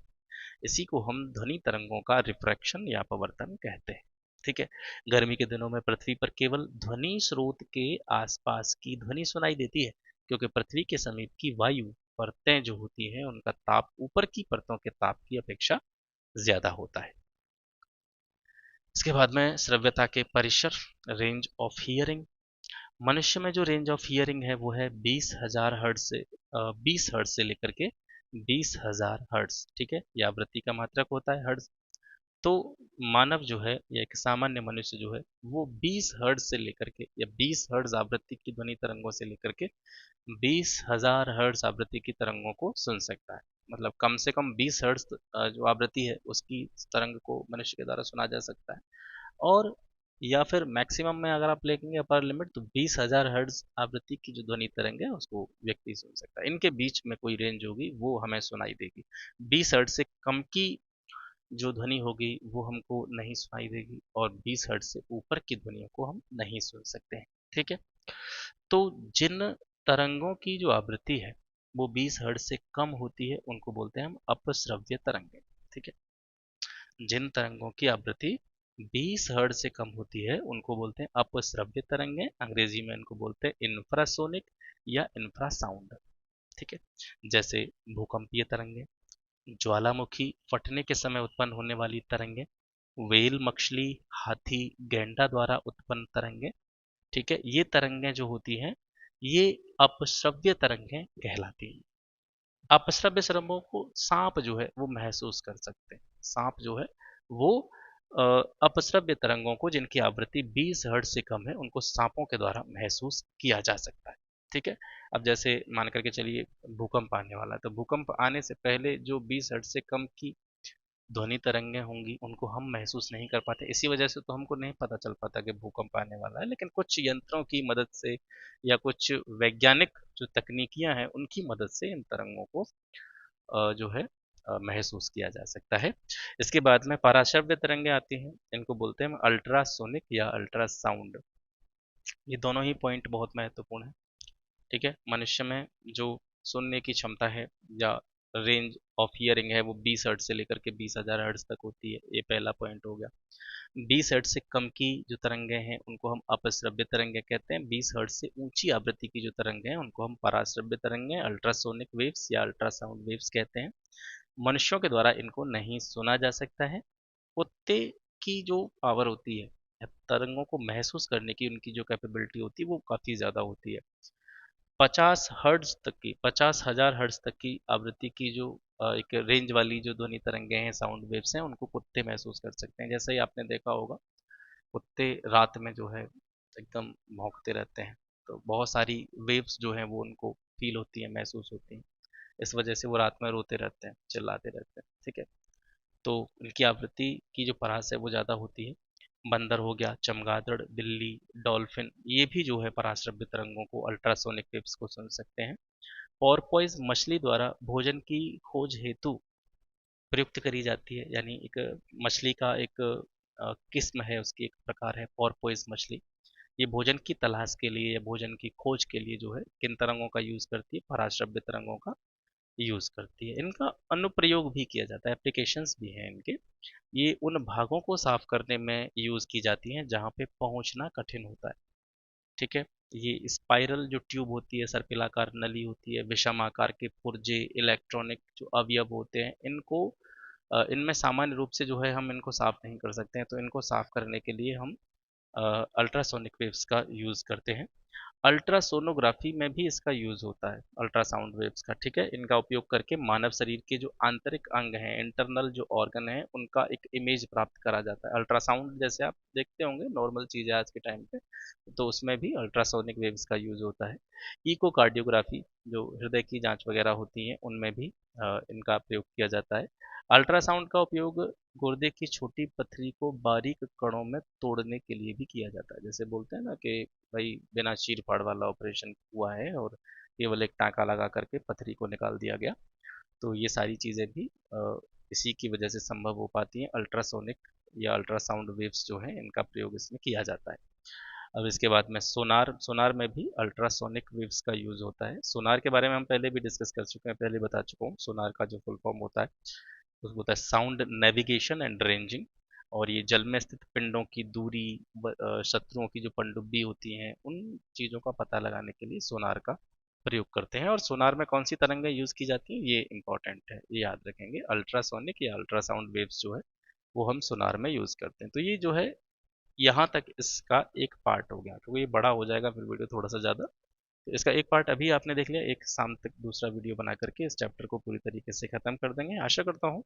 इसी को हम ध्वनि तरंगों का रिफ्रैक्शन या अपवर्तन कहते हैं। ठीक है, गर्मी के दिनों में पृथ्वी पर केवल ध्वनि स्रोत के आसपास की ध्वनि सुनाई देती है क्योंकि पृथ्वी के समीप की वायु परतें जो होती हैं उनका ताप ऊपर की परतों के ताप की अपेक्षा ज्यादा होता है। इसके बाद में श्रव्यता के परिसर, रेंज ऑफ हियरिंग। मनुष्य में जो रेंज ऑफ हियरिंग है वो है 20,000 हर्ट्ज से 20 हर्ट्ज से लेकर के 20,000 हर्ट्ज, ठीक है, ये आवृत्ति का मात्रक होता है हर्ट्ज। तो मानव जो है या एक सामान्य मनुष्य जो है वो 20 हर्ट्ज से लेकर के या 20 हर्ट्ज आवृत्ति की ध्वनि तरंगों से लेकर के 20,000 हर्ट्ज आवृत्ति की तरंगों को सुन सकता है। मतलब कम से कम 20 हर्ट्ज जो आवृत्ति है उसकी तरंग को मनुष्य के द्वारा सुना जा सकता है। और या फिर मैक्सिमम में अगर आप लेंगे अपर लिमिट तो 20,000 हर्ट्ज आवृत्ति की जो ध्वनि तरंग है उसको व्यक्ति सुन सकता है। इनके बीच में कोई रेंज होगी वो हमें सुनाई देगी। 20 हर्ट्ज से कम की जो ध्वनि होगी वो हमको नहीं सुनाई देगी और 20 हर्ट्ज से ऊपर की ध्वनियों को हम नहीं सुन सकते हैं। ठीक है। तो जिन तरंगों की जो आवृत्ति है वो 20 हर्ट्ज से कम होती है उनको बोलते हैं हम अपश्रव्य तरंगे। ठीक है। जिन तरंगों की आवृत्ति 20 हर्ट्ज से कम होती है उनको बोलते हैं अपश्रव्य तरंगे। अंग्रेजी में इनको बोलते हैं इंफ्रासोनिक या इंफ्रासाउंड। ठीक है। जैसे भूकंपीय तरंगे, ज्वालामुखी फटने के समय उत्पन्न होने वाली तरंगे, व्हेल मछली, हाथी, गैंडा द्वारा उत्पन्न तरंगे। ठीक है। ये तरंगें जो होती हैं ये अपश्रव्य तरंगें कहलाती हैं। अपश्रव्य तरंगों को सांप जो है वो महसूस कर सकते हैं। सांप जो है वो अ, अपश्रव्य तरंगों को जिनकी आवृत्ति 20 हर्ट्ज से कम है उनको सांपों के द्वारा महसूस किया जा सकता है। ठीक है। अब जैसे मान करके चलिए भूकंप आने वाला है तो भूकंप आने से पहले जो 20 हर्ट्ज से कम की ध्वनि तरंगें होंगी उनको हम महसूस नहीं कर पाते। इसी वजह से तो हमको नहीं पता चल पाता कि भूकंप आने वाला है। लेकिन कुछ यंत्रों की मदद से या कुछ वैज्ञानिक जो तकनीकियां हैं उनकी मदद से इन तरंगों को जो है महसूस किया जा सकता है। इसके बाद में पराश्रव्य तरंगें आती हैं। इनको बोलते हैं अल्ट्रासोनिक या अल्ट्रासाउंड। ये दोनों ही पॉइंट बहुत महत्वपूर्ण है। ठीक है। मनुष्य में जो सुनने की क्षमता है या रेंज ऑफ हियरिंग है वो 20 हर्ट्ज से लेकर के 20,000 हर्ट्ज तक होती है। ये पहला पॉइंट हो गया। 20 हर्ट्ज से कम की जो तरंगें हैं उनको हम अपश्रव्य तरंगें कहते हैं। 20 हर्ट्ज से ऊंची आवृत्ति की जो तरंगें हैं उनको हम पराश्रव्य तरंगें, अल्ट्रासोनिक वेव्स या अल्ट्रासाउंड वेव्स कहते हैं। मनुष्यों के द्वारा इनको नहीं सुना जा सकता है। कुत्ते की जो पावर होती है तरंगों को महसूस करने की, उनकी जो कैपेबिलिटी होती है वो काफ़ी ज़्यादा होती है। 50,000 हर्ट्ज तक की आवृत्ति की जो एक रेंज वाली जो ध्वनि तरंगे हैं, साउंड वेव्स हैं, उनको कुत्ते महसूस कर सकते हैं। जैसे ही आपने देखा होगा कुत्ते रात में जो है एकदम भौंकते रहते हैं तो बहुत सारी वेव्स जो हैं वो उनको फील होती हैं, महसूस होती हैं। इस वजह से वो रात में रोते रहते हैं, चिल्लाते रहते हैं। ठीक है। तो उनकी आवृत्ति की जो परास है वो ज़्यादा होती है। बंदर हो गया, चमगादड़, बिल्ली, डॉल्फिन, ये भी जो है पराश्रव्य तरंगों को, अल्ट्रासोनिक वेव्स को सुन सकते हैं। पोर्पोइज मछली द्वारा भोजन की खोज हेतु प्रयुक्त करी जाती है। यानी एक मछली का एक किस्म है, उसकी एक प्रकार है पोर्पोइज मछली। ये भोजन की तलाश के लिए या भोजन की खोज के लिए जो है किन तरंगों का यूज करती है, पराश्रव्य तरंगों का यूज करती है। इनका अनुप्रयोग भी किया जाता है, एप्लीकेशंस भी हैं इनके। ये उन भागों को साफ करने में यूज की जाती हैं जहाँ पे पहुंचना कठिन होता है। ठीक है। ये स्पाइरल जो ट्यूब होती है, सर्पिलाकार नली होती है, विषम आकार के पुर्जे, इलेक्ट्रॉनिक जो अवयव होते हैं, इनको इनमें सामान्य रूप से जो है हम इनको साफ नहीं कर सकते हैं। तो इनको साफ करने के लिए हम अल्ट्रासोनिक वेव्स का यूज़ करते हैं। अल्ट्रासोनोग्राफी में भी इसका यूज़ होता है, अल्ट्रासाउंड वेव्स का। ठीक है। इनका उपयोग करके मानव शरीर के जो आंतरिक अंग हैं, इंटरनल जो ऑर्गन है, उनका एक इमेज प्राप्त करा जाता है। अल्ट्रासाउंड जैसे आप देखते होंगे नॉर्मल चीज़ है आज के टाइम पे, तो उसमें भी अल्ट्रासोनिक वेव्स का यूज़ होता है। इकोकार्डियोग्राफी जो हृदय की जांच वगैरह होती है उनमें भी इनका प्रयोग किया जाता है। अल्ट्रासाउंड का उपयोग गुर्दे की छोटी पथरी को बारीक कणों में तोड़ने के लिए भी किया जाता है। जैसे बोलते हैं ना कि भाई बिना चीर फाड़ वाला ऑपरेशन हुआ है और केवल एक टाँका लगा करके पथरी को निकाल दिया गया। तो ये सारी चीज़ें भी इसी की वजह से संभव हो पाती हैं। अल्ट्रासोनिक या अल्ट्रासाउंड वेव्स जो हैं इनका प्रयोग इसमें किया जाता है। अब इसके बाद में सोनार, सोनार में भी अल्ट्रासोनिक वेव्स का यूज़ होता है। सोनार के बारे में हम पहले भी डिस्कस कर चुके हैं, पहले बता चुका हूँ। सोनार का जो फुल फॉर्म होता है उसको होता है साउंड नेविगेशन एंड रेंजिंग। और ये जल में स्थित पिंडों की दूरी, शत्रुओं की जो पनडुब्बी होती हैं, उन चीज़ों का पता लगाने के लिए सोनार का प्रयोग करते हैं। और सोनार में कौन सी तरंगें यूज़ की जाती हैं ये इंपॉर्टेंट है, ये याद रखेंगे। अल्ट्रासोनिक या अल्ट्रासाउंड वेव्स जो है वो हम सोनार में यूज़ करते हैं। तो ये जो है यहाँ तक इसका एक पार्ट हो गया, क्योंकि ये बड़ा हो जाएगा फिर वीडियो थोड़ा सा ज़्यादा। तो इसका एक पार्ट अभी आपने देख लिया, एक शाम तक दूसरा वीडियो बना करके इस चैप्टर को पूरी तरीके से ख़त्म कर देंगे। आशा करता हूँ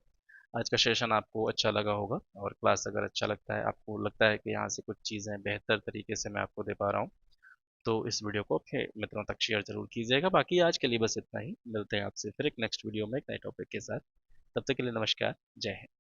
आज का सेशन आपको अच्छा लगा होगा, और क्लास अगर अच्छा लगता है, आपको लगता है कि यहाँ से कुछ चीज़ें बेहतर तरीके से मैं आपको दे पा रहा हूँ, तो इस वीडियो को अपने मित्रों तक शेयर जरूर कीजिएगा। बाकी आज के लिए बस इतना ही, मिलते हैं आपसे फिर एक नेक्स्ट वीडियो में एक नए टॉपिक के साथ। तब तक के लिए नमस्कार, जय हिंद।